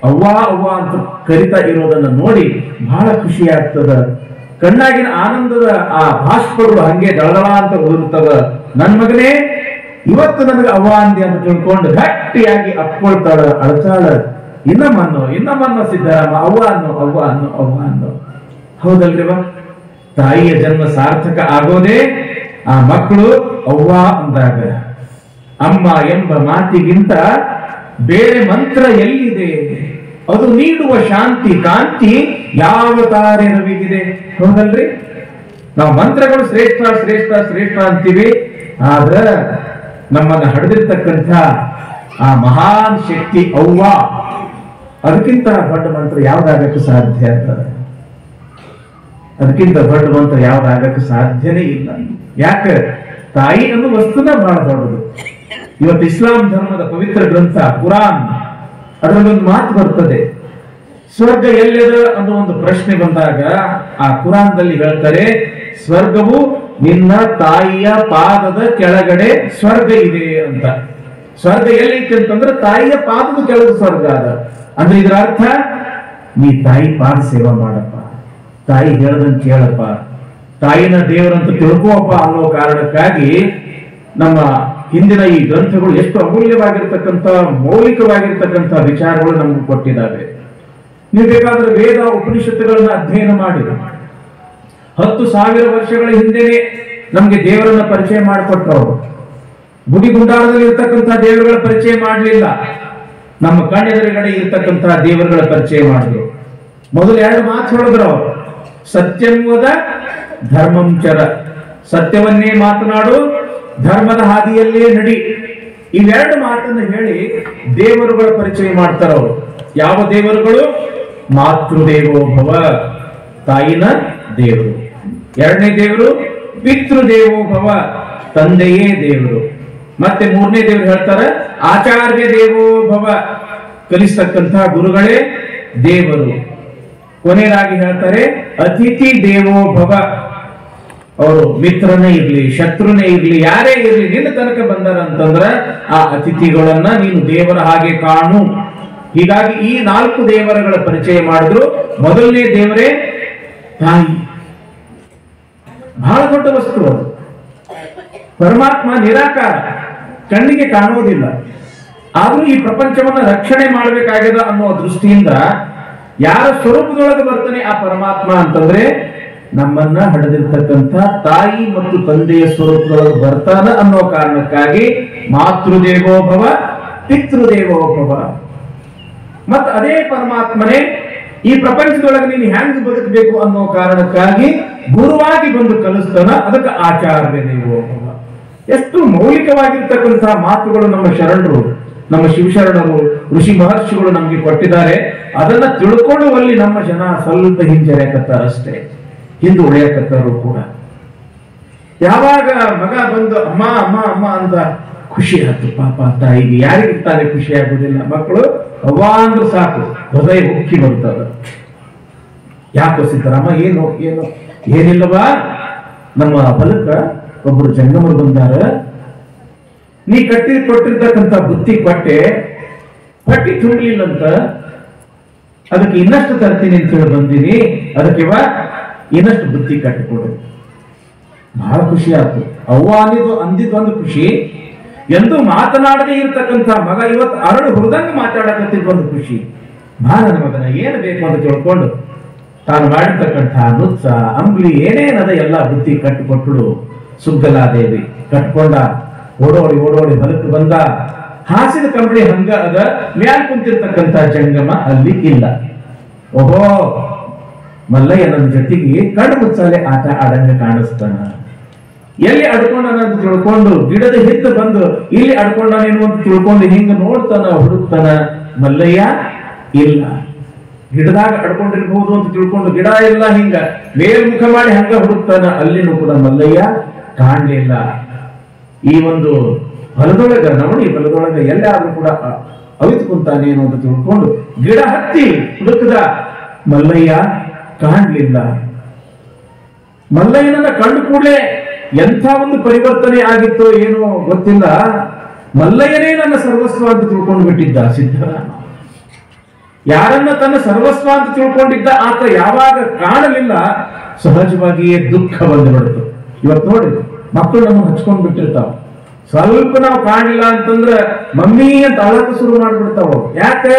ಅವ್ವ ಅವ್ವ ಅಂತ ಕರಿತಾ ಇರೋದನ್ನ ನೋಡಿ ಬಹಳ ಖುಷಿ ಆಗ್ತದ. ಕಣ್ಣಾಗಿನ ಆನಂದದ ಆ ಭಾಷ್ಪಗಳು ಹಂಗೆ ದಳದಳ ಅಂತ ಉದುರ್ತದ. ನನ್ ಮಗನೇ ಇವತ್ತು ನನಗೆ ಅವ್ವ ಅಂದಿ ಅಂತ ತಿಳ್ಕೊಂಡು ಗಟ್ಟಿಯಾಗಿ ಅಪ್ಕೊಳ್ತಾಳ, ಅಳತಾಳ. ಇನ್ನಮ್ಮನ್ನೋ ಸಿದ್ದರಾಮ, ಅವ್ವ ಅನ್ನೋ ಅವ್ವ ಅನ್ನೋ ಅವ್ವ ಅನ್ನೋ. ಹೌದಲ್ರಿವ? ತಾಯಿಯ ಜನ್ಮ ಸಾರ್ಥಕ ಆಗೋದೇ ಆ ಮಕ್ಕಳು ಅವ್ವ ಅಂದಾಗ. ಅಮ್ಮ ಎಂಬ ಮಾತಿಗಿಂತ ಬೇರೆ ಮಂತ್ರ ಎಲ್ಲಿದೆ? ಅದು ನೀಡುವ ಶಾಂತಿ ಕಾಂತಿ ಯಾವ ತಾರೆ ರವಿಗಿದೆ. ಹೌದಲ್ರಿ? ನಾವು ಮಂತ್ರಗಳು ಶ್ರೇಷ್ಠ ಶ್ರೇಷ್ಠ ಶ್ರೇಷ್ಠ ಅಂತೀವಿ. ಆದ್ರ ನಮ್ಮನ್ನ ಹಡೆದಿರ್ತಕ್ಕಂಥ ಆ ಮಹಾನ್ ಶಕ್ತಿ ಅವ್ವ, ಅದಕ್ಕಿಂತ ದೊಡ್ಡ ಮಂತ್ರ ಯಾವ್ದಾಗಕ್ಕೆ ಸಾಧ್ಯ ಅಂತ? ಅದಕ್ಕಿಂತ ದೊಡ್ಡ ಮಂತ್ರ ಯಾವ್ದಾಗಕ್ಕೆ ಸಾಧ್ಯನೇ ಇಲ್ಲ. ಯಾಕೆ? ತಾಯಿ ಅನ್ನೋ ವಸ್ತುನ ಬಹಳ ದೊಡ್ಡದು. ಇವತ್ತು ಇಸ್ಲಾಂ ಧರ್ಮದ ಪವಿತ್ರ ಗ್ರಂಥ ಕುರಾನ್ ಅದರಲ್ಲೊಂದು ಮಾತು ಬರ್ತದೆ, ಸ್ವರ್ಗ ಎಲ್ಲಿದೆ ಅನ್ನೋ ಒಂದು ಪ್ರಶ್ನೆ ಬಂದಾಗ ಆ ಕುರಾನ್ದಲ್ಲಿ ಹೇಳ್ತಾರೆ, ಸ್ವರ್ಗವು ನಿನ್ನ ತಾಯಿಯ ಪಾದದ ಕೆಳಗಡೆ ಸ್ವರ್ಗ ಇದೆ ಅಂತ. ಸ್ವರ್ಗ ಎಲ್ಲೈತೆ ಅಂತಂದ್ರೆ ತಾಯಿಯ ಪಾದದ ಕೆಳಗೆ ಸ್ವರ್ಗ ಅದ ಅಂದ್ರೆ ಇದರ ಅರ್ಥ ನೀ ತಾಯಿ ಪಾದ ಸೇವಾ ಮಾಡಪ್ಪ, ತಾಯಿ ಹೇಳ್ದಂಗೆ ಕೇಳಪ್ಪ, ತಾಯಿನ ದೇವರಂತ ತಿಳ್ಕೋಪ್ಪ ಅನ್ನೋ ಕಾರಣಕ್ಕಾಗಿ ನಮ್ಮ ಹಿಂದಿನ ಈ ಗ್ರಂಥಗಳು ಎಷ್ಟು ಅಮೂಲ್ಯವಾಗಿರ್ತಕ್ಕಂಥ ಮೌಲಿಕವಾಗಿರ್ತಕ್ಕಂಥ ವಿಚಾರಗಳು ನಮ್ಗೆ ಕೊಟ್ಟಿದ್ದಾವೆ. ನೀವು ಬೇಕಾದ್ರೆ ವೇದ ಉಪನಿಷತ್ತುಗಳನ್ನ ಅಧ್ಯಯನ ಮಾಡಿ 10,000 ವರ್ಷಗಳ ಹಿಂದೆನೆ ನಮ್ಗೆ ದೇವರನ್ನ ಪರಿಚಯ ಮಾಡಿಕೊಟ್ಟವರು. ಗುಡಿ ಗುಂಡಾರದಲ್ಲಿ ಇರ್ತಕ್ಕಂಥ ದೇವರುಗಳ ಪರಿಚಯ ಮಾಡಲಿಲ್ಲ, ನಮ್ಮ ಕಣ್ಣೆದುರುಗಡೆ ಇರ್ತಕ್ಕಂಥ ದೇವರುಗಳ ಪರಿಚಯ ಮಾಡಿದ್ರು. ಮೊದಲು 2 ಮಾತು ಹೇಳಿದ್ರು ಅವರು, ಸತ್ಯಂವದ ಧರ್ಮಂಚರ, ಸತ್ಯವನ್ನೇ ಮಾತನಾಡು, ಧರ್ಮದ ಹಾದಿಯಲ್ಲೇ ನಡಿ. ಇವೆರಡು ಮಾತನ್ನು ಹೇಳಿ ದೇವರುಗಳ ಪರಿಚಯ ಮಾಡ್ತಾರ ಅವರು. ಯಾವ ದೇವರುಗಳು? ಮಾತೃದೇವೋ ಭವ, ತಾಯಿನ ದೇವರು. 2ನೇ ದೇವರು ಪಿತೃದೇವೋ ಭವ, ತಂದೆಯೇ ದೇವರು. ಮತ್ತೆ 3ನೇ ದೇವರು ಹೇಳ್ತಾರೆ ಆಚಾರ್ಯ ದೇವೋ ಭವ, ಕಲಿಸ್ತಕ್ಕಂಥ ಗುರುಗಳೇ ದೇವರು. ಕೊನೆಯದಾಗಿ ಹೇಳ್ತಾರೆ ಅತಿಥಿ ದೇವೋ ಭವ, ಅವರು ಮಿತ್ರನೇ ಇರ್ಲಿ ಶತ್ರುನೇ ಇರ್ಲಿ ಯಾರೇ ಇರ್ಲಿ ನಿನ್ನ ತನಕ ಬಂದಾರ ಅಂತಂದ್ರ ಆ ಅತಿಥಿಗಳನ್ನ ನೀನು ದೇವರ ಹಾಗೆ ಕಾಣು. ಹೀಗಾಗಿ ಈ 4 ದೇವರುಗಳ ಪರಿಚಯ ಮಾಡಿದ್ರು. ಮೊದಲನೇ ದೇವರೇ ತಾಯಿ, ಬಹಳ ದೊಡ್ಡ ವಸ್ತು ಅದು. ಪರಮಾತ್ಮ ನಿರಾಕಾರ, ಕಣ್ಣಿಗೆ ಕಾಣುವುದಿಲ್ಲ, ಆದ್ರೂ ಈ ಪ್ರಪಂಚವನ್ನ ರಕ್ಷಣೆ ಮಾಡಬೇಕಾಗಿದೆ ಅನ್ನೋ ದೃಷ್ಟಿಯಿಂದ ಯಾರ ಸ್ವರೂಪದೊಳಗೆ ಬರ್ತಾನೆ ಆ ಪರಮಾತ್ಮ ಅಂತಂದ್ರೆ ನಮ್ಮನ್ನ ಹಡೆದಿರ್ತಕ್ಕಂಥ ತಾಯಿ ಮತ್ತು ತಂದೆಯ ಸ್ವರೂಪದೊಳಗೆ ಬರ್ತಾನ ಅನ್ನೋ ಕಾರಣಕ್ಕಾಗಿ ಮಾತೃದೇವೋ ಭವ ಪಿತೃದೇವೋ ಭವ. ಮತ್ತ ಅದೇ ಪರಮಾತ್ಮನೇ ಈ ಪ್ರಪಂಚದೊಳಗೆ ನೀನು ಹೆಂಗ್ ಬದುಕಬೇಕು ಅನ್ನೋ ಕಾರಣಕ್ಕಾಗಿ ಗುರುವಾಗಿ ಬಂದು ಕಲಿಸ್ತಾನ, ಅದಕ್ಕೆ ಆಚಾರ್ಯ ದೇವೋ ಭವ. ಎಷ್ಟು ಮೌಲಿಕವಾಗಿರ್ತಕ್ಕಂತಹ ಮಾತುಗಳು ನಮ್ಮ ಶರಣರು, ನಮ್ಮ ಶಿವಶರಣರು, ಋಷಿ ಮಹರ್ಷಿಗಳು ನಮ್ಗೆ ಕೊಟ್ಟಿದ್ದಾರೆ. ಅದನ್ನ ತಿಳ್ಕೊಳ್ಳುವಲ್ಲಿ ನಮ್ಮ ಜನ ಸ್ವಲ್ಪ ಹಿಂಜರಿಯಕತ್ತಾರಷ್ಟೇ, ಹಿಂದೆ ಉಳಿಯಕತ್ತಾರು ಕೂಡ. ಯಾವಾಗ ಮಗ ಬಂದು ಅಮ್ಮ ಅಮ್ಮ ಅಮ್ಮ ಅಂತ ಖುಷಿ ಆಯ್ತು ಪಾಪ ತಾಯಿಗೆ, ಯಾರಿಗೆ ತಾನೇ ಖುಷಿ ಆಗುದಿಲ್ಲ? ಮಕ್ಕಳು ಅವ್ವ ಅಂದ್ರೆ ಸಾಕು ಹೃದಯ ಉಕ್ಕಿ ಬರ್ತದ. ಯಾಕೋ ಸಿದ್ದರಾಮ ಏನು ಏನು ಏನಿಲ್ಲವಾ, ನಮ್ಮ ಹೊಲಕ್ಕ ಒಬ್ಬರು ಜಂಗಮರು ಬಂದಾರ, ನೀ ಕೊಟ್ಟಿರ್ತಕ್ಕಂಥ ಬುತ್ತಿ ಕೊಟ್ಟೆ, ಪಟ್ಟಿ ತುಂಬಲಿಲ್ಲಂತ, ಅದಕ್ಕೆ ಇನ್ನಷ್ಟು ತರ್ತೀನಿ ಅಂತ ಹೇಳಿ ಬಂದೀನಿ, ಅದಕ್ಕೆ ಇನ್ನಷ್ಟು ಬುತ್ತಿ ಕಟ್ಟಿಕೊಡು. ಬಹಳ ಖುಷಿ ಆಯ್ತು. ಅವ್ವ ಅಂದಿದ್ದು ಒಂದು ಖುಷಿ, ಎಂದು ಮಾತನಾಡದೇ ಇರ್ತಕ್ಕಂಥ ಮಗ ಇವತ್ತು ಅರಳು ಹುರಿದಂಗ ಮಾತಾಡಕತ್ತಿದ್ದು ಒಂದು ಖುಷಿ. ನನ್ನ ಮಗನ ಏನು ಬೇಕು ಅಂತ ತಿಳ್ಕೊಂಡು ತಾನು ಮಾಡಿರ್ತಕ್ಕಂಥ ನುಚ್ಚ ಅಂಬ್ಲಿ ಏನೇನದ ಎಲ್ಲ ಬುತ್ತಿ ಕಟ್ಟಿಕೊಟ್ಟಳು. ಸುಗ್ಗಲಾದೇವಿ ಕಟ್ಕೊಂಡ, ಓಡೋಡಿ ಓಡೋಡಿ ಹೊಲಕ್ಕೆ ಬಂದ. ಹಾಸಿನ ಕಂಬಳಿ ಹಂಗ ಅದ, ಮ್ಯಾಲ್ ಕುಂತಿರ್ತಕ್ಕಂಥ ಜಂಗಮ ಅಲ್ಲಿ ಇಲ್ಲ. ಓಹೋ, ಮಲ್ಲಯ್ಯ ನನ್ನ ಜೊತೆಗೆ ಕಣ್ಣು ಮುಚ್ಚಾಲೆ ಆಟ ಆಡಂಗ ಕಾಣಿಸ್ತಾನ. ಎಲ್ಲಿ ಅಡ್ಕೊಂಡನ ಅಂತ ತಿಳ್ಕೊಂಡು ಗಿಡದ ಹಿದ್ದು ಬಂದು ಇಲ್ಲಿ ಅಡ್ಕೊಂಡನೇನು ಅಂತ ತಿಳ್ಕೊಂಡು ಹಿಂಗ ನೋಡ್ತಾನ, ಹುಡುಕ್ತಾನ. ಮಲ್ಲಯ್ಯ ಇಲ್ಲ. ಗಿಡದಾಗ ಅಡ್ಕೊಂಡಿರ್ಬಹುದು ಅಂತ ತಿಳ್ಕೊಂಡು ಗಿಡ ಇಲ್ಲ, ಹಿಂಗ ಮೇಲ್ಮುಖ ಮಾಡಿ ಹಂಗ ಹುಡುಕ್ತಾನ, ಅಲ್ಲಿನೂ ಕೂಡ ಮಲ್ಲಯ್ಯ ಕಾಣ್ಲಿಲ್ಲ. ಈ ಒಂದು ಹೊಲದೊಳಗ ನವಣಿ ಹೊಲದೊಳಗ ಎಲ್ಲಾದ್ರೂ ಕೂಡ ಅವಿತು ಕುಂತಾನೇನು ಅಂತ ತಿಳ್ಕೊಂಡು ಗಿಡ ಹತ್ತಿ ಹುಡುಕದ, ಮಲ್ಲಯ್ಯ ಕಾಣ್ಲಿಲ್ಲ. ಮಲ್ಲಯ್ಯನನ್ನ ಕಂಡು ಕೂಡಲೇ ಎಂಥ ಒಂದು ಪರಿವರ್ತನೆ ಆಗಿತ್ತೋ ಏನೋ ಗೊತ್ತಿಲ್ಲ, ಮಲ್ಲಯ್ಯನೇ ನನ್ನ ಸರ್ವಸ್ವ ಅಂತ ತಿಳ್ಕೊಂಡು ಬಿಟ್ಟಿದ್ದ ಸಿದ್ದರಾಮ. ಯಾರನ್ನ ತನ್ನ ಸರ್ವಸ್ವ ಅಂತ ತಿಳ್ಕೊಂಡಿದ್ದ ಆತ ಯಾವಾಗ ಕಾಣಲಿಲ್ಲ, ಸಹಜವಾಗಿಯೇ ದುಃಖ ಬಂದುಬಿಡ್ತು. ಇವತ್ತು ನೋಡಿ ಮಕ್ಕಳು ನಮ್ಮನ್ನು ಹಚ್ಕೊಂಡ್ ಬಿಟ್ಟಿರ್ತಾವ, ಸ್ವಲ್ಪ ನಾವು ಕಾಣಲಿಲ್ಲ ಅಂತಂದ್ರೆ ಮಮ್ಮಿ ಅಂತ ಅಳಕ ಶುರು ಮಾಡ್ಬಿಡ್ತಾವ. ಯಾಕೆ?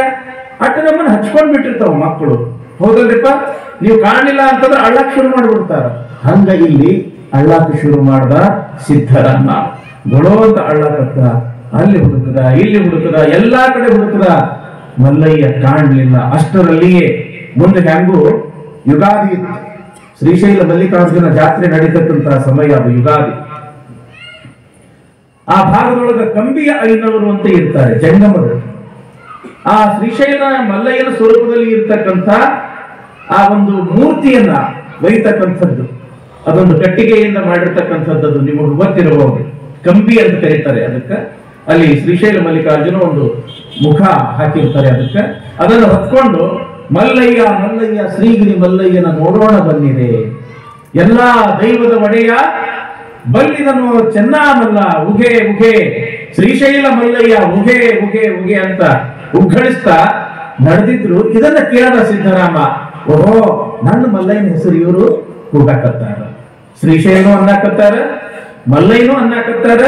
ಅಟ್ಟು ನಮ್ಮನ್ನು ಹಚ್ಕೊಂಡ್ ಬಿಟ್ಟಿರ್ತಾವ ಮಕ್ಕಳು, ಹೌದಲ್ರಿಪ್ಪ? ನೀವು ಕಾಣಲಿಲ್ಲ ಅಂತಂದ್ರೆ ಅಳ್ಳಕ್ ಶುರು ಮಾಡ್ಬಿಡ್ತಾರ. ಹಂಗ ಇಲ್ಲಿ ಅಳ್ಳಾಕ ಶುರು ಮಾಡ್ದ ಸಿದ್ದರಾಮ. ಗೊಳೋ ಅಂತ ಅಳ್ಳಾಕತ್ತ, ಅಲ್ಲಿ ಹುಡುಕದ, ಇಲ್ಲಿ ಹುಡುಕದ, ಎಲ್ಲಾ ಕಡೆ ಹುಡುಕದ, ಮಲ್ಲಯ್ಯ ಕಾಣಲಿಲ್ಲ. ಅಷ್ಟರಲ್ಲಿಯೇ ಮುಂದೆ ಹೆಂಗೂ ಯುಗಾದಿ ಇತ್ತು. ಶ್ರೀಶೈಲ ಮಲ್ಲಿಕಾರ್ಜುನ ಜಾತ್ರೆ ನಡೀತಕ್ಕಂತಹ ಸಮಯ ಅದು ಯುಗಾದಿ. ಆ ಭಾಗದೊಳಗ ಕಂಬಿಯ ಐನವರು ಅಂತ ಇರ್ತಾರೆ ಜಂಗಮರು. ಆ ಶ್ರೀಶೈಲ ಮಲ್ಲಯ್ಯನ ಸ್ವರೂಪದಲ್ಲಿ ಇರ್ತಕ್ಕಂಥ ಆ ಒಂದು ಮೂರ್ತಿಯನ್ನ ಒಯ್ತಕ್ಕಂಥದ್ದು, ಅದೊಂದು ಕಟ್ಟಿಗೆಯಿಂದ ಮಾಡಿರ್ತಕ್ಕಂಥದ್ದು ನಿಮಗೆ ಗೊತ್ತಿರಬಹುದು. ಕಂಬಿ ಅಂತ ಕರೀತಾರೆ ಅದಕ್ಕೆ. ಅಲ್ಲಿ ಶ್ರೀಶೈಲ ಮಲ್ಲಿಕಾರ್ಜುನ ಒಂದು ಮುಖ ಹಾಕಿರ್ತಾರೆ, ಅದಕ್ಕೆ ಅದನ್ನು ಹೊತ್ಕೊಂಡು ಮಲ್ಲಯ್ಯ ಮಲ್ಲಯ್ಯ ಶ್ರೀಗಿರಿ ಮಲ್ಲಯ್ಯನ ನೋಡೋಣ ಬನ್ನಿರೆ, ಎಲ್ಲಾ ದೈವದ ಒಡೆಯ ಬಲ್ಲಿದನು ಚೆನ್ನಾಮಲ್ಲ ಉಗೆ ಉಗೆ, ಶ್ರೀಶೈಲ ಮಲ್ಲಯ್ಯ ಉಗೆ ಉಗೆ ಉಗೆ ಅಂತ ಉಗ್ಗಳಿಸ್ತಾ ನಡೆದಿದ್ರು. ಇದನ್ನ ಕೇಳದ ಸಿದ್ದರಾಮ, ಓಹೋ ನನ್ನ ಮಲ್ಲಯ್ಯನ ಹೆಸರು ಇವರು ಕೂಗಾಕತ್ತಾರ, ಶ್ರೀಶೈಲನು ಅನ್ನಕತ್ತಾರ, ಮಲ್ಲಯ್ಯನು ಅನ್ನಕತ್ತಾರ,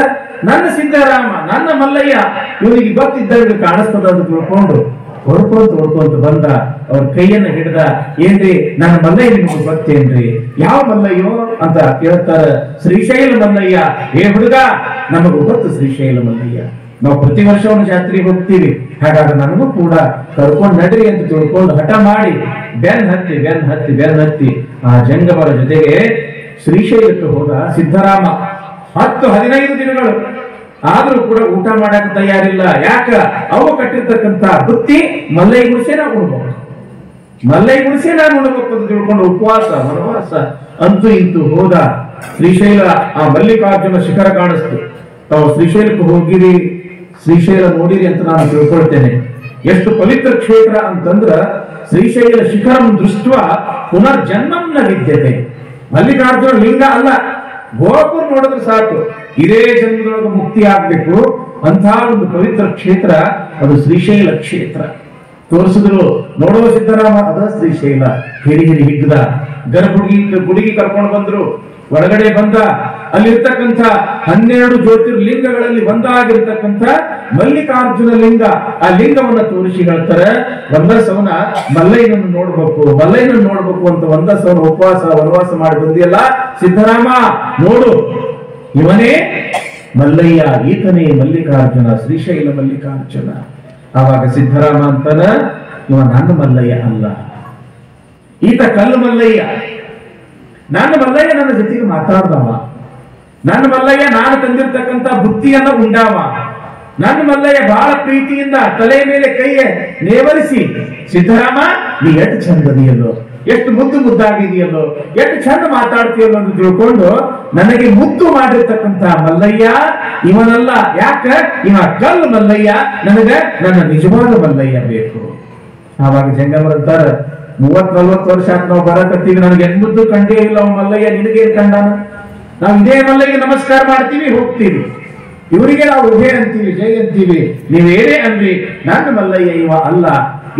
ನನ್ನ ಸಿದ್ದರಾಮ ನನ್ನ ಮಲ್ಲಯ್ಯ ಇವನಿಗೆ ಗೊತ್ತಿದ್ದಾಗ ಕಾಣಿಸ್ತದ ಅಂತ ತಿಳ್ಕೊಂಡು ಹೊಡ್ಕೊಂತ ಬಂದ. ಅವ್ರ ಕೈಯನ್ನ ಹಿಡ್ದ, ಏನ್ರಿ ನನ್ನ ಮಲ್ಲಯ್ಯ ನಿಮ್ಗೆ ಗೊತ್ತೇನ್ರಿ? ಯಾವ ಮಲ್ಲಯ್ಯೋ ಅಂತ ಕೇಳ್ತಾರ. ಶ್ರೀಶೈಲ ಮಲ್ಲಯ್ಯ. ಏ ಹುಡುಗ, ನಮಗೂ ಗೊತ್ತು ಶ್ರೀಶೈಲ ಮಲ್ಲಯ್ಯ, ನಾವು ಪ್ರತಿ ವರ್ಷ ಒಂದು ಜಾತ್ರೆಗೆ ಹೋಗ್ತೀವಿ, ಹಾಗಾದ್ರೆ ನನಗೂ ಕೂಡ ಕರ್ಕೊಂಡು ನಡ್ರಿ ಅಂತ ತಿಳ್ಕೊಂಡು ಹಠ ಮಾಡಿ ಬೆನ್ ಹತ್ತಿ ಆ ಜಂಗಮರ ಜೊತೆಗೆ ಶ್ರೀಶೈಲಕ್ಕೆ ಹೋದ ಸಿದ್ದರಾಮ. 10-15 ದಿನಗಳು ಆದ್ರೂ ಕೂಡ ಊಟ ಮಾಡಕ್ ತಯಾರಿಲ್ಲ. ಯಾಕ? ಅವು ಕಟ್ಟಿರ್ತಕ್ಕಂತ ಬುತ್ತಿ ಮಲ್ಲೈ ಗುಡಿಸೆ ನಾವು ಉಣ್ಬೇಕು ಅಂತ ತಿಳ್ಕೊಂಡು ಉಪವಾಸ ವನವಾಸ ಅಂತೂ ಇಂತೂ ಹೋದ. ಶ್ರೀಶೈಲ ಆ ಮಲ್ಲಿಕಾರ್ಜುನ ಶಿಖರ ಕಾಣಿಸ್ತು. ತಾವು ಶ್ರೀಶೈಲಕ್ಕೆ ಹೋಗಿರಿ, ಶ್ರೀಶೈಲ ನೋಡಿರಿ ಅಂತ ನಾನು ತಿಳ್ಕೊಳ್ತೇನೆ. ಎಷ್ಟು ಪವಿತ್ರ ಕ್ಷೇತ್ರ ಅಂತಂದ್ರ ಶ್ರೀಶೈಲ ಶಿಖರಂ ದೃಷ್ಟ ಪುನರ್ಜನ್ಮಂ ನ ವಿದ್ಯತೆ. ಮಲ್ಲಿಕಾರ್ಜುನ ಲಿಂಗ ಅಲ್ಲ, ಗೋಪುರ ನೋಡಿದ್ರೆ ಸಾಕು, ಇದೇ ಜನ್ಮದೊಳಗೆ ಮುಕ್ತಿ ಆಗ್ಬೇಕು ಅಂತ ಒಂದು ಪವಿತ್ರ ಕ್ಷೇತ್ರ ಅದು ಶ್ರೀಶೈಲ ಕ್ಷೇತ್ರ. ತೋರಿಸಿದ್ರು ನೋಡುವ ಸಿದ್ದರಾಮ, ಅದ ಶ್ರೀಶೈಲ. ಹಿರಿ ಹಿಗ್ದ ಗುಡಿಗೆ ಕರ್ಕೊಂಡು ಬಂದ್ರು. ಒಳಗಡೆ ಬಂದ, ಅಲ್ಲಿರ್ತಕ್ಕಂಥ 12 ಜ್ಯೋತಿರ್ಲಿಂಗಗಳಲ್ಲಿ ಒಂದಾಗಿರ್ತಕ್ಕಂಥ ಮಲ್ಲಿಕಾರ್ಜುನ ಲಿಂಗ. ಆ ಲಿಂಗವನ್ನ ತೋರಿಸಿ ಹೇಳ್ತಾರೆ, ಒಂದಸವನ ಮಲ್ಲಯ್ಯನನ್ನು ನೋಡ್ಬೇಕು ಅಂತ ಒಂದಸವನ ಉಪವಾಸ ವನವಾಸ ಮಾಡಿ ಬಂದಿಯಲ್ಲ ಸಿದ್ದರಾಮ, ನೋಡು ಇವನೇ ಮಲ್ಲಯ್ಯ, ಈತನೇ ಮಲ್ಲಿಕಾರ್ಜುನ, ಶ್ರೀಶೈಲ ಮಲ್ಲಿಕಾರ್ಜುನ. ಆವಾಗ ಸಿದ್ದರಾಮ ಅಂತಾನ, ಇವ ನನ್ನ ಮಲ್ಲಯ್ಯ ಅಲ್ಲ, ಈತ ಕಲ್ಲು ಮಲ್ಲಯ್ಯ. ನನ್ನ ಮಲ್ಲಯ್ಯ ನನ್ನ ಜೊತೆಗೆ ಮಾತಾಡ್ದವ, ನನ್ನ ಮಲ್ಲಯ್ಯ ನಾನು ತಂದಿರ್ತಕ್ಕಂಥ ಬುತ್ತಿಯನ್ನ ಉಂಡಾವ, ನನ್ನ ಮಲ್ಲಯ್ಯ ಬಹಳ ಪ್ರೀತಿಯಿಂದ ತಲೆ ಮೇಲೆ ಕೈಯ ನೇವರಿಸಿ, ಸಿದ್ದರಾಮ ನೀ ಎಷ್ಟು ಚಂದದಿಯಲ್ಲೋ, ಎಷ್ಟು ಮುದ್ದಾಗಿದೆಯಲ್ಲೋ, ಎಷ್ಟು ಚಂದ ಮಾತಾಡ್ತೀಯಲ್ಲೋ ಅಂತ ತಿಳ್ಕೊಂಡು ನನಗೆ ಮುದ್ದು ಮಾಡಿರ್ತಕ್ಕಂಥ ಮಲ್ಲಯ್ಯ ಇವನಲ್ಲ. ಯಾಕ? ಇವ ಕಲ್ಲು ಮಲ್ಲಯ್ಯ, ನನಗ ನನ್ನ ನಿಜವಾದ ಮಲ್ಲಯ್ಯ ಬೇಕು. ಆವಾಗ ಜಂಗಮರಂತಾರ, 30-40 ವರ್ಷ ಆತ್ ನಾವು ಬರಕತ್ತೀವಿ, ನನಗೆ ಎಂಬುದು ಕಂಡೇ ಇಲ್ಲ ಅವ ಮಲ್ಲಯ್ಯ, ನಿನಗೇನ್ ಕಂಡಾನ? ನಾವು ಇದೇ ಮಲ್ಲಯ್ಯ ನಮಸ್ಕಾರ ಮಾಡ್ತೀವಿ, ಹೋಗ್ತೀವಿ, ಇವರಿಗೆ ನಾವು ಉಭಯ ಅಂತೀವಿ, ಜೈ ಅಂತೀವಿ, ನೀವೇನೇ ಅನ್ರಿ, ನನ್ನ ಮಲ್ಲಯ್ಯ ಇವ ಅಲ್ಲ.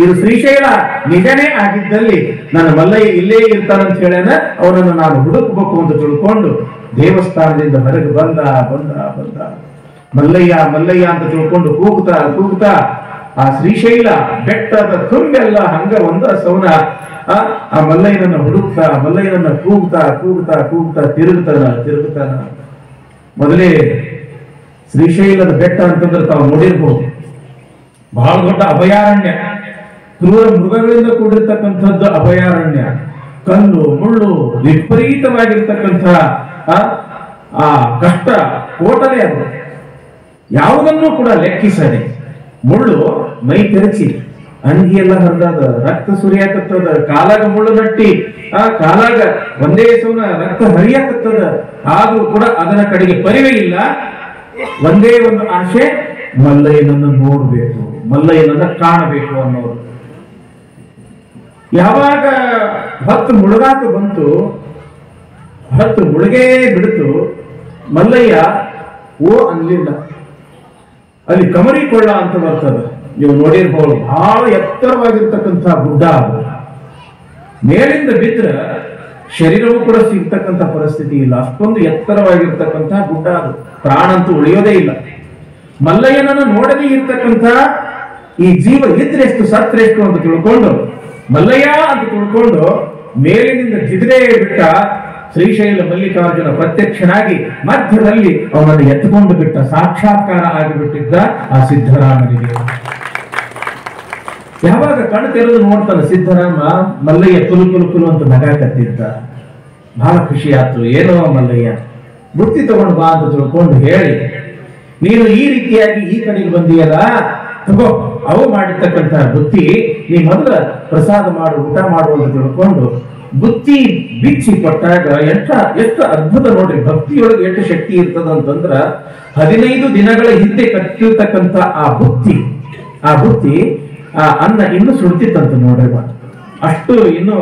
ಇದು ಶ್ರೀಶೈಲ ನಿಜನೇ ಆಗಿದ್ದಲ್ಲಿ ನನ್ನ ಮಲ್ಲಯ್ಯ ಇಲ್ಲೇ ಇರ್ತಾನಂತ ಹೇಳ್ಯಾನ, ಅವನನ್ನು ನಾನು ಹುಡುಕಬೇಕು ಅಂತ ತಿಳ್ಕೊಂಡು ದೇವಸ್ಥಾನದಿಂದ ಹೊರಗೆ ಬಂದ. ಮಲ್ಲಯ್ಯ ಅಂತ ತಿಳ್ಕೊಂಡು ಕೂಗ್ತಾ ಆ ಶ್ರೀಶೈಲ ಬೆಟ್ಟದ ತುಂಬೆಲ್ಲ ಹಂಗ ಒಂದ ಸೌನ ಆ ಮಲ್ಲಯ್ಯನನ್ನ ಹುಡುಕ್ತಾ, ಮಲ್ಲಯ್ಯನನ್ನ ಕೂಗ್ತಾ ತಿರುಗುತ್ತಾನ. ಮೊದಲೇ ಶ್ರೀಶೈಲದ ಬೆಟ್ಟ ಅಂತಂದ್ರೆ ತಾವು ನೋಡಿರ್ಬೋದು, ಬಹಳ ದೊಡ್ಡ ಅಭಯಾರಣ್ಯ, ಕ್ರೂರ ಮೃಗಗಳಿಂದ ಕೂಡಿರ್ತಕ್ಕಂಥದ್ದು ಅಭಯಾರಣ್ಯ. ಕಲ್ಲು ಮುಳ್ಳು ವಿಪರೀತವಾಗಿರ್ತಕ್ಕಂಥ ಆ ಕಷ್ಟ ಕೋಟಲೆ ಅದು, ಯಾವುದನ್ನು ಕೂಡ ಲೆಕ್ಕಿಸದೆ. ಮುಳ್ಳು ಮೈ ತೆರಚಿ, ಅಂಗಿಯೆಲ್ಲ ಹರಿದಾದ, ರಕ್ತ ಸುರಿಯಾಕತ್ತದ, ಕಾಲಾಗ ಮುಳ್ಳು ನಟ್ಟಿ ಆ ಕಾಲಾಗ ಒಂದೇ ಸೌನ ರಕ್ತ ಹರಿಯಾಕತ್ತದ. ಆದ್ರೂ ಕೂಡ ಅದರ ಕಡೆಗೆ ಪರಿವೇ ಇಲ್ಲ. ಒಂದೇ ಒಂದು ಆಶೆ, ಮಲ್ಲಯ್ಯನನ್ನು ನೋಡ್ಬೇಕು, ಮಲ್ಲಯ್ಯನನ್ನ ಕಾಣಬೇಕು ಅನ್ನೋರು. ಯಾವಾಗ ಹೊತ್ತು ಮುಳುಗಾಕ ಬಂತು, ಹೊತ್ತು ಮುಳುಗೇ ಬಿಡ್ತು, ಮಲ್ಲಯ್ಯ ಓ ಅನ್ಲಿಲ್ಲ. ಅಲ್ಲಿ ಕಮರಿ ಕೊಳ್ಳ ಅಂತ ಬರ್ತದೆ, ನೀವು ನೋಡಿರ್ಬೋದು, ಬಹಳ ಎತ್ತರವಾಗಿರ್ತಕ್ಕಂಥ ಗುಡ್ಡ ಅದು. ಮೇಲಿಂದ ಬಿದ್ರ ಶರೀರವೂ ಕೂಡ ಸಿಗ್ತಕ್ಕಂಥ ಪರಿಸ್ಥಿತಿ ಇಲ್ಲ, ಅಷ್ಟೊಂದು ಎತ್ತರವಾಗಿರ್ತಕ್ಕಂಥ ಗುಡ್ಡ ಅದು. ಪ್ರಾಣ ಅಂತೂ ಉಳಿಯೋದೇ ಇಲ್ಲ. ಮಲ್ಲಯ್ಯನನ್ನು ನೋಡದೇ ಇರ್ತಕ್ಕಂಥ ಈ ಜೀವ ಇದ್ರೆಷ್ಟು ಸತ್ರೆಷ್ಟು ಅಂತ ತಿಳ್ಕೊಂಡು, ಮಲ್ಲಯ್ಯ ಅಂತ ತಿಳ್ಕೊಂಡು ಮೇಲಿನಿಂದ ಜಿಗದೇ ಬಿಟ್ಟ ಶ್ರೀಶೈಲ ಮಲ್ಲಿಕಾರ್ಜುನ ಪ್ರತ್ಯಕ್ಷನಾಗಿ ಮಧ್ಯದಲ್ಲಿ ಅವನನ್ನು ಎತ್ತುಕೊಂಡು ಬಿಟ್ಟ, ಸಾಕ್ಷಾತ್ಕಾರ ಆಗಿಬಿಟ್ಟಿದ್ದ ಆ ಸಿದ್ದರಾಮನಿಗೆ. ಯಾವಾಗ ಕಣ್ಣು ತೆರೆದು ನೋಡ್ತಾನೆ ಸಿದ್ದರಾಮ, ಮಲ್ಲಯ್ಯ ಕುಲು ಅಂತ ನಗಾಕತ್ತಿದ್ದ. ಬಹಳ ಖುಷಿ ಆಯ್ತು. ಏನೋ ಮಲ್ಲಯ್ಯ, ಬುತ್ತಿ ತಗೊಂಡು ಬಾ ಅಂತ ತಿಳ್ಕೊಂಡು ಹೇಳಿ, ನೀನು ಈ ರೀತಿಯಾಗಿ ಈ ಕಡೆಗೆ ಬಂದಿಯಲ್ಲ, ತಗೋ ಅವು ಮಾಡಿರ್ತಕ್ಕಂಥ ಬುತ್ತಿ, ನೀ ಮೊದಲ ಪ್ರಸಾದ ಮಾಡು, ಊಟ ಮಾಡು ಅಂತ ತಿಳ್ಕೊಂಡು ಬುತ್ತಿ ಬಿಚ್ಚಿ ಕೊಟ್ಟಾಗ ಎಷ್ಟು ಅದ್ಭುತ ನೋಡ್ರಿ. ಭಕ್ತಿಯೊಳಗೆ ಎಷ್ಟು ಶಕ್ತಿ ಇರ್ತದ ಅಂತಂದ್ರ 15 ದಿನಗಳ ಹಿಂದೆ ಕಟ್ಟಿರ್ತಕ್ಕಂಥ ಆ ಬುತ್ತಿ ಆ ಅನ್ನ ಇನ್ನು ಸುಡ್ತಿತ್ತಂತ ನೋಡ್ರಿ. ಅಷ್ಟು ಇನ್ನು